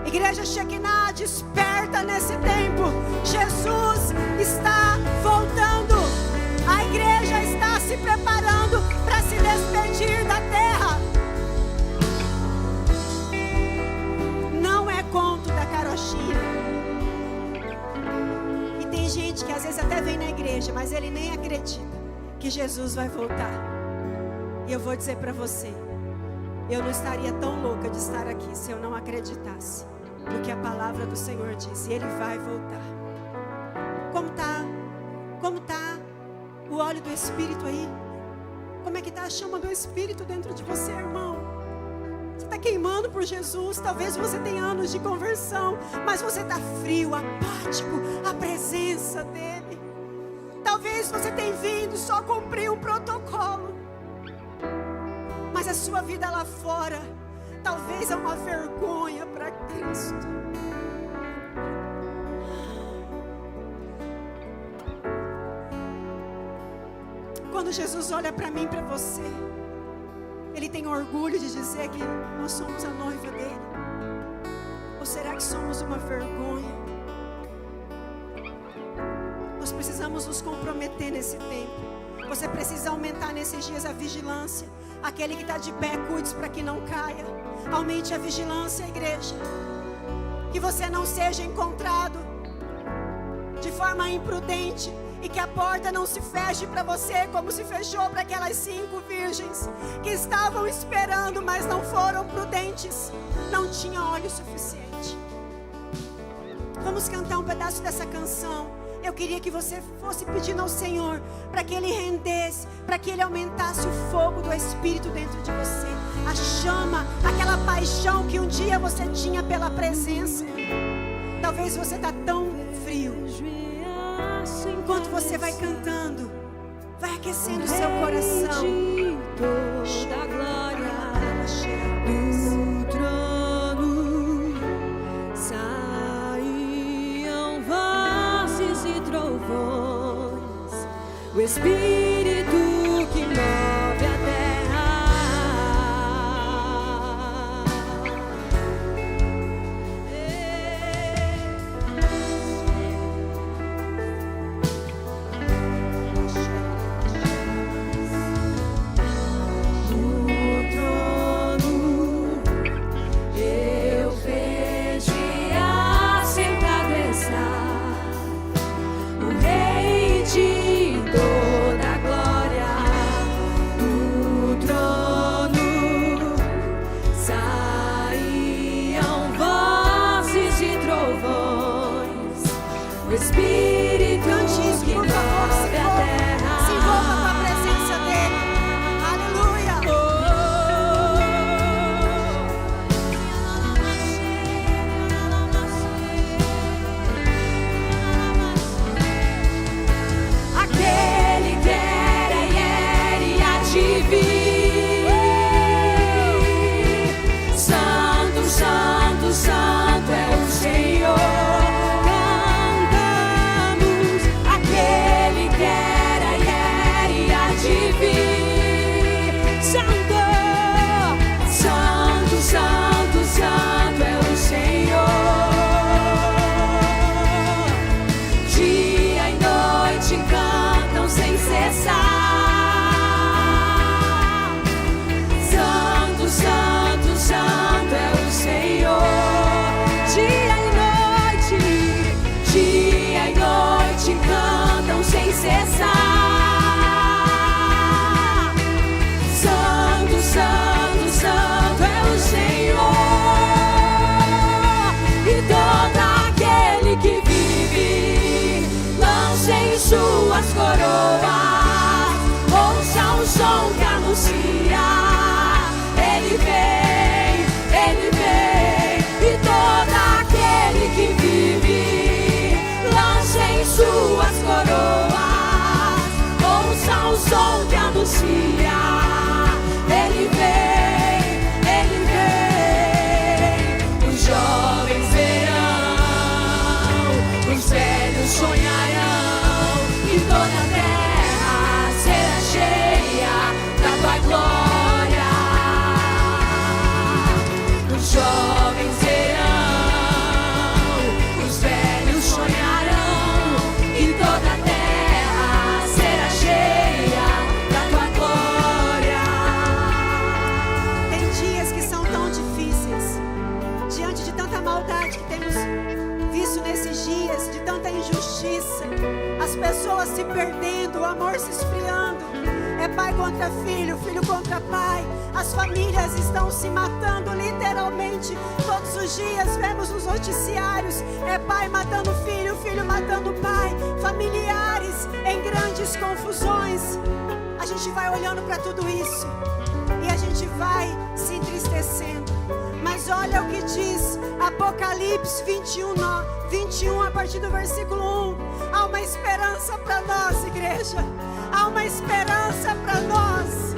Igreja Shekinah, desperta nesse tempo. Jesus está voltando. A igreja está se preparando para se despedir da terra. Não é conto da carochinha. E tem gente que às vezes até vem na igreja, mas ele nem acredita que Jesus vai voltar. E eu vou dizer para você, eu não estaria tão louca de estar aqui se eu não acreditasse no que a palavra do Senhor diz. E Ele vai voltar. Como tá o óleo do Espírito aí? Como é que está a chama do Espírito dentro de você, irmão? Você está queimando por Jesus. Talvez você tenha anos de conversão, mas você está frio, apático à presença dEle. Talvez você tenha vindo só cumprir um protocolo, mas a sua vida lá fora talvez é uma vergonha para Cristo. Quando Jesus olha para mim e para você, Ele tem orgulho de dizer que nós somos a noiva dEle? Ou será que somos uma vergonha? Nós precisamos nos comprometer nesse tempo. Você precisa aumentar nesses dias a vigilância. Aquele que está de pé, cuide para que não caia. Aumente a vigilância, igreja. Que você não seja encontrado de forma imprudente e que a porta não se feche para você como se fechou para aquelas 5 virgens que estavam esperando, mas não foram prudentes. Não tinha óleo suficiente. Vamos cantar um pedaço dessa canção. Eu queria que você fosse pedindo ao Senhor para que Ele rendesse, para que Ele aumentasse o fogo do Espírito dentro de você. A chama, aquela paixão que um dia você tinha pela presença. Talvez você está tão frio. Enquanto você vai cantando, vai aquecendo o seu coração. Toda glória do trono saíam vozes e trovões, o Espírito que move a terra. o Espírito Cante que por favor, move a terra. se envolva com a presença dele. Aleluia. Aquele que era e há de vir. Santo, Santo, Santo é o Senhor. Cantamos. Aquele que era e há de vir. Santo, Santo, Santo, Santo é o Senhor. Dia e noite cantam sem cessar. Santo, Santo, Santo é o Senhor. Dia e noite cantam sem cessar. Santo, Santo, Santo é o Senhor. E todo aquele que vive, lancem suas coroas, ouça o som que anuncia, Ele vem, Ele vem. E todo aquele que vive, lancem suas coroas, ouça o som que anuncia, Ele vem, Ele vem. Os jovens verão, os velhos sonharão, e toda a terra será cheia da tua glória. Os jovens verão, os velhos sonharão, e toda a terra será cheia da tua glória. Tem dias que são tão difíceis, diante de tanta maldade que temos visto nesses dias, de tanta injustiça, as pessoas se perdendo, o amor se esfriando, é pai contra filho, filho contra pai, as famílias estão se matando literalmente, todos os dias vemos nos noticiários, é pai matando filho, filho matando pai, familiares em grandes confusões. A gente vai olhando para tudo isso e a gente vai se entristecendo. Mas olha o que diz Apocalipse 21, a partir do versículo 1. Há uma esperança para nós, igreja. Há uma esperança para nós.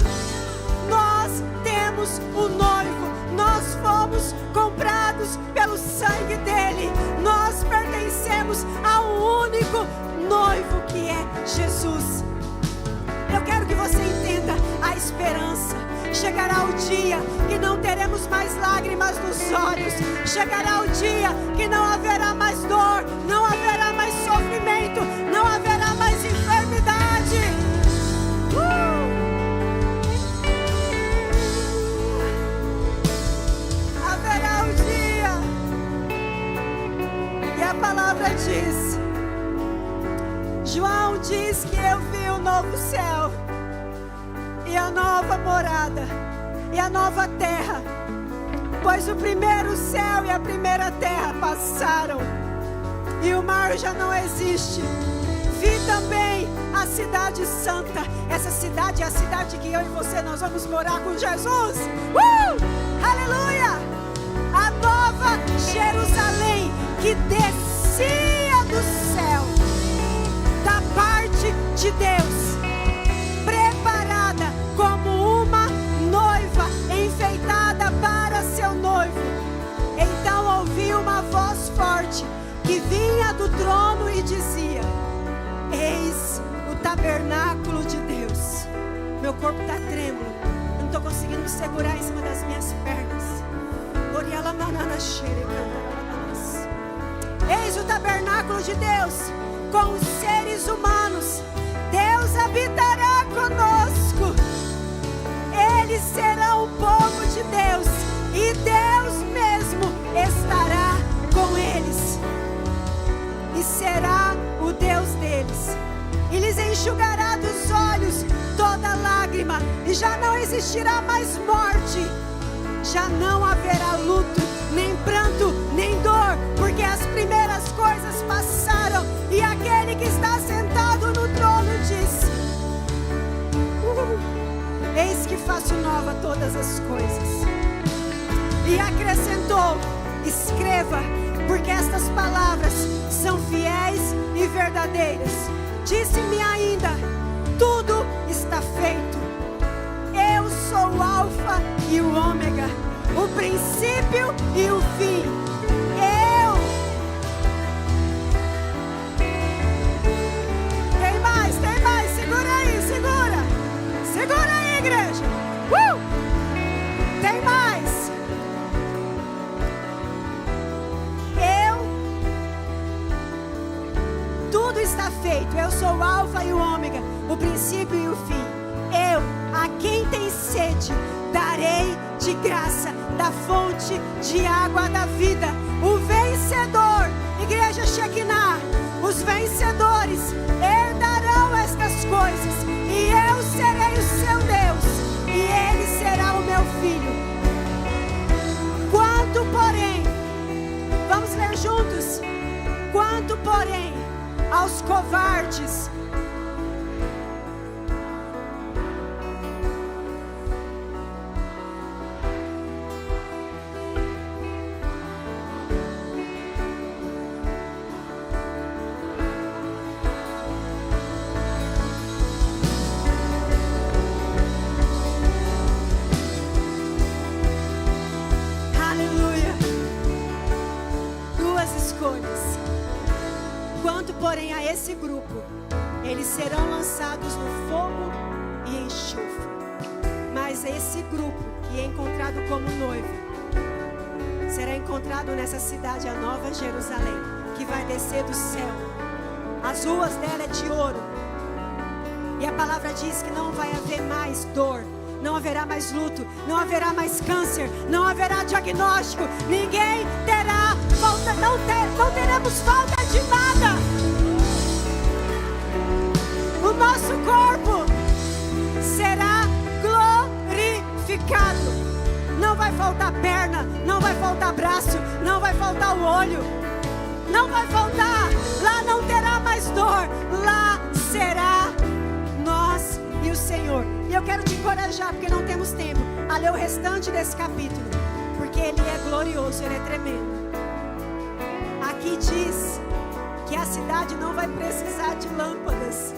Nós temos o noivo. Nós fomos comprados pelo sangue dele. Nós pertencemos ao único noivo que é Jesus. Eu quero que você entenda a esperança. Chegará o dia que não teremos mais lágrimas nos olhos. Chegará o dia que não haverá mais dor, não haverá mais sofrimento, não haverá mais enfermidade. Haverá o dia. E a palavra diz, João diz que eu vi o novo céu e a nova morada, e a nova terra, pois o primeiro céu e a primeira terra passaram, e o mar já não existe. Vi também a cidade santa. Essa cidade é a cidade que eu e você, nós vamos morar com Jesus. Aleluia! A nova Jerusalém, que descia do céu, da parte de Deus, preparada como uma noiva enfeitada para seu noivo. Então ouvi uma voz forte que vinha do trono e dizia: eis o tabernáculo de Deus. Meu corpo está trêmulo, eu não estou conseguindo me segurar em cima das minhas pernas. Eis o tabernáculo de Deus com os seres humanos. Deus habitará conosco. Eles serão o povo de Deus, e Deus mesmo estará com eles, e será o Deus deles, e lhes enxugará dos olhos toda lágrima, e já não existirá mais morte, já não haverá luto, nem pranto, nem dor, porque as primeiras coisas passaram. aquele que está sentado no trono disse: eis que faço nova todas as coisas. E acrescentou: escreva, porque estas palavras são fiéis e verdadeiras. Disse-me ainda: tudo está feito. Eu sou o Alfa e o Ômega, o princípio e o fim. Tem mais, segura aí, igreja. Tem mais. Tudo está feito. Eu sou o Alfa e o Ômega, o princípio e o fim. Eu, a quem tem sede, darei de graça da fonte de água da vida. O vencedor, igreja Shekinah, os vencedores herdarão estas coisas, e eu serei o seu Deus, e ele será o meu filho. Quanto porém, vamos ler juntos? Quanto porém aos covardes, porém a esse grupo, eles serão lançados no fogo e enxofre. Mas esse grupo que é encontrado como noivo será encontrado nessa cidade, a Nova Jerusalém, que vai descer do céu. As ruas dela é de ouro, e a palavra diz que não vai haver mais dor, não haverá mais luto, não haverá mais câncer, não haverá diagnóstico, ninguém terá falta, não teremos falta de nada. O nosso corpo será glorificado. Não vai faltar perna, não vai faltar braço, não vai faltar o olho, não vai faltar. Lá não terá mais dor, lá será nós e o Senhor. E eu quero te encorajar, porque não temos tempo, a ler o restante desse capítulo, porque ele é glorioso, ele é tremendo. Aqui diz que a cidade não vai precisar de lâmpadas,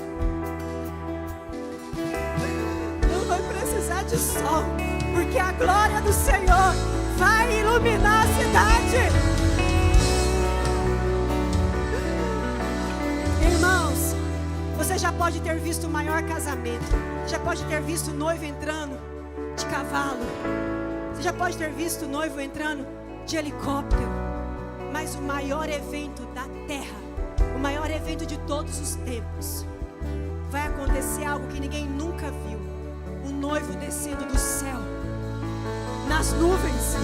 não vai precisar de sol, porque a glória do Senhor vai iluminar a cidade. Irmãos, você já pode ter visto o maior casamento, já pode ter visto o noivo entrando de cavalo, você já pode ter visto o noivo entrando de helicóptero, mas o maior evento da terra, o maior evento de todos os tempos, vai acontecer algo que ninguém nunca viu: o noivo descendo do céu nas nuvens,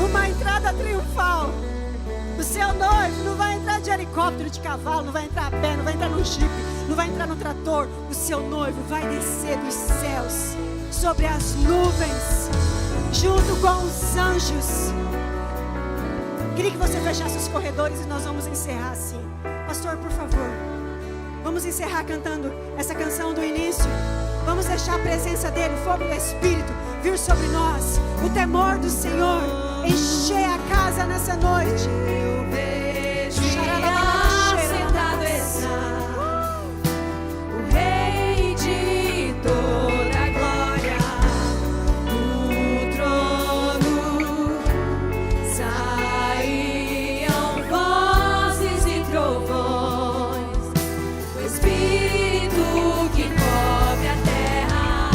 uma entrada triunfal. O seu noivo não vai entrar de helicóptero, de cavalo, não vai entrar a pé, não vai entrar no jipe, não vai entrar no trator. O seu noivo vai descer dos céus sobre as nuvens, junto com os anjos. Queria que você fechasse os corredores e nós vamos encerrar assim. Pastor, por favor, vamos encerrar cantando essa canção do início. Vamos deixar a presença dele, o fogo do Espírito, vir sobre nós. O temor do Senhor encher a casa nessa noite. Eu vejo sentado está o Rei de toda a glória, do trono saíam vozes e trovões, o Espírito que cobre a terra.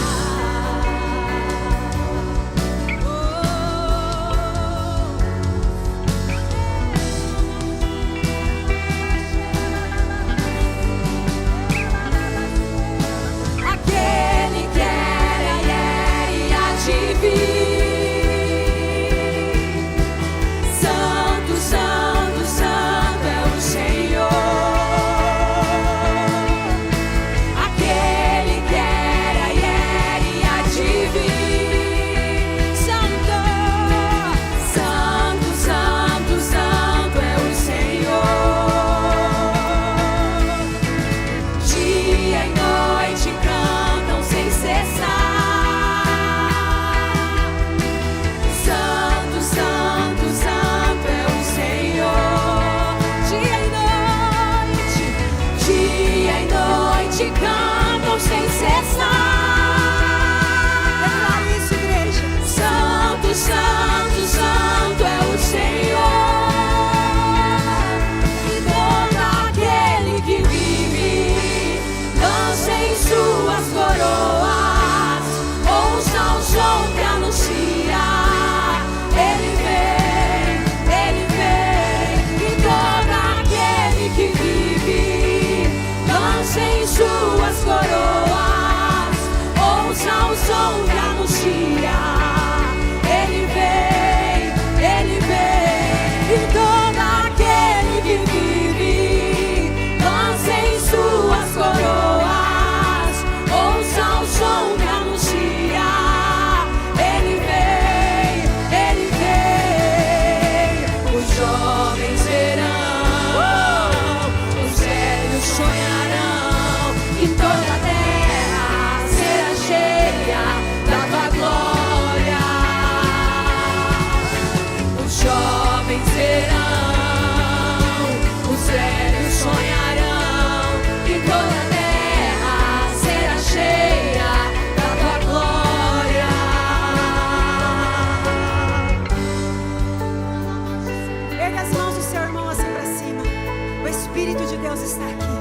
Espírito de Deus está aqui.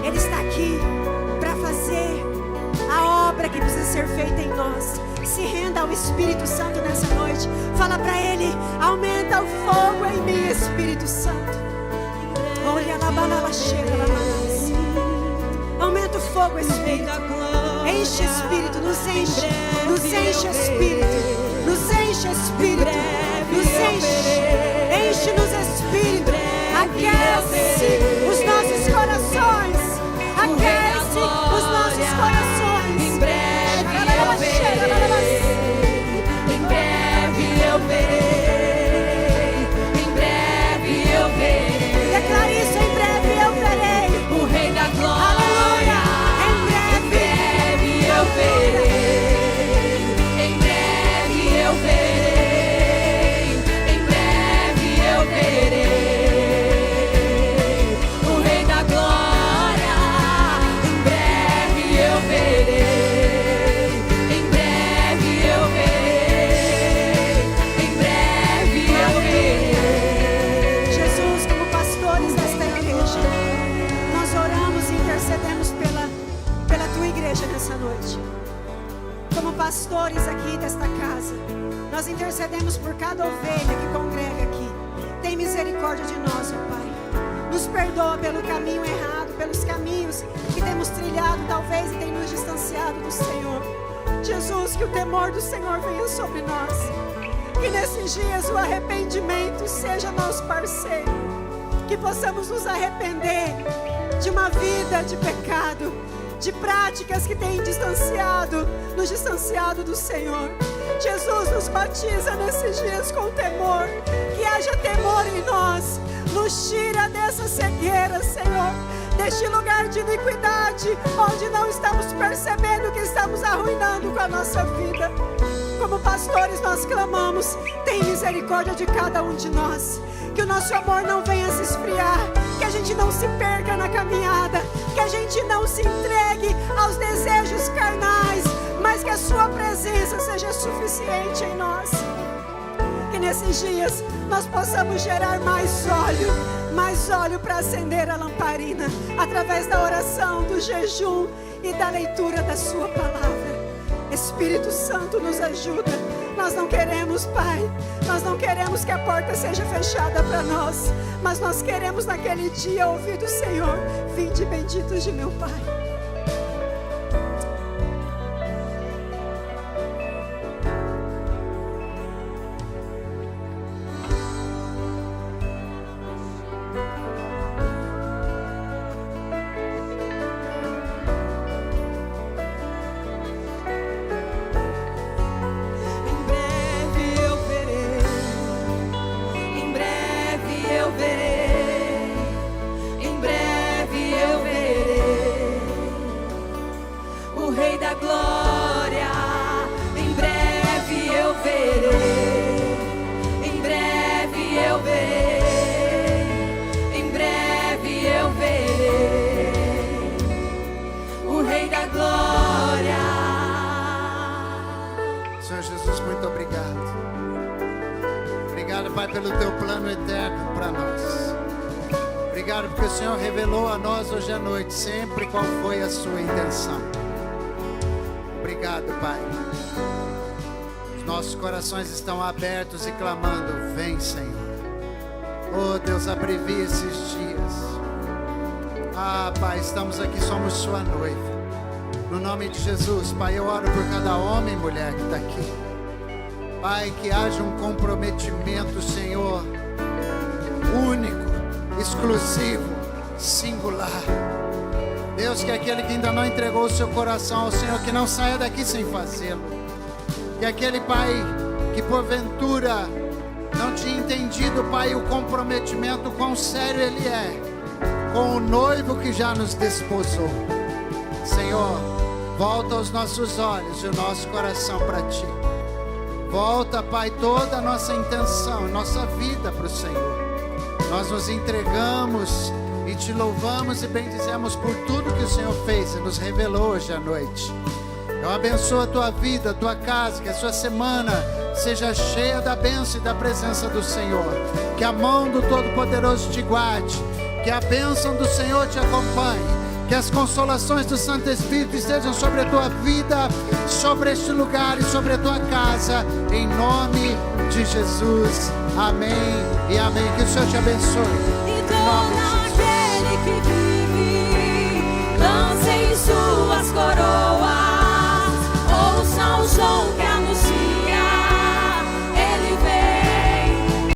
Ele está aqui para fazer a obra que precisa ser feita em nós. Se renda ao Espírito Santo nessa noite. Fala para Ele: aumenta o fogo em mim, Espírito Santo. Olha lá, balala, chega lá, aumenta o fogo, Espírito. Enche, Espírito, nos enche, Espírito, nos enche, Espírito, nos enche, enche-nos, Espírito. Aquece os nossos corações, aquece os nossos corações. Em breve eu verei, em breve eu verei, em breve eu verei. Declare isso: em breve eu verei o Rei da Glória. Eu verei, em breve eu verei, em breve eu verei o Rei da Glória. Em breve eu verei, em breve eu verei, em breve eu verei. Jesus, como pastores desta igreja, nós oramos e intercedemos pela tua igreja nessa noite. Como pastores aqui desta casa, nós intercedemos por cada ovelha que congrega aqui. Tem misericórdia de nós, ó Pai. Nos perdoa pelo caminho errado, pelos caminhos que temos trilhado talvez e tem nos distanciado do Senhor. Jesus, que o temor do Senhor venha sobre nós. Que nesses dias o arrependimento seja nosso parceiro. Que possamos nos arrepender de uma vida de pecado, de práticas que têm nos distanciado do Senhor. Jesus, nos batiza nesses dias com temor, que haja temor em nós, nos tira dessa cegueira, Senhor, deste lugar de iniquidade, onde não estamos percebendo que estamos arruinando com a nossa vida. Como pastores nós clamamos: tem misericórdia de cada um de nós, que o nosso amor não venha se esfriar, que a gente não se perca na caminhada, que a gente não se entregue aos desejos carnais, mas que a sua presença seja suficiente em nós. Que nesses dias nós possamos gerar mais óleo para acender a lamparina, através da oração, do jejum e da leitura da sua palavra. Espírito Santo, nos ajuda. Nós não queremos, Pai, nós não queremos que a porta seja fechada para nós, mas nós queremos naquele dia ouvir do Senhor: vinde benditos de meu Pai. Pelo teu plano eterno para nós. Obrigado porque o Senhor revelou a nós hoje à noite sempre qual foi a sua intenção. Obrigado, Pai. Os nossos corações estão abertos e clamando: vem, Senhor. Oh Deus, abrevia esses dias. Ah, Pai, estamos aqui, somos sua noiva. No nome de Jesus, Pai, eu oro por cada homem e mulher que está aqui. Pai, que haja um comprometimento, Senhor, único, exclusivo, singular. Deus, que aquele que ainda não entregou o seu coração ao Senhor, que não saia daqui sem fazê-lo. Que aquele, Pai, que porventura não tinha entendido, Pai, o comprometimento, quão sério ele é com o noivo que já nos desposou. Senhor, volta os nossos olhos e o nosso coração para Ti. Volta, Pai, toda a nossa intenção, nossa vida para o Senhor. Nós nos entregamos e Te louvamos e bendizemos por tudo que o Senhor fez e nos revelou hoje à noite. Eu abençoo a tua vida, a tua casa, que a sua semana seja cheia da bênção e da presença do Senhor. Que a mão do Todo-Poderoso te guarde, Que a bênção do Senhor te acompanhe. Que as consolações do Santo Espírito estejam sobre a tua vida, sobre este lugar e sobre a tua casa. Em nome de Jesus. Amém e amém. Que o Senhor te abençoe. E todo aquele que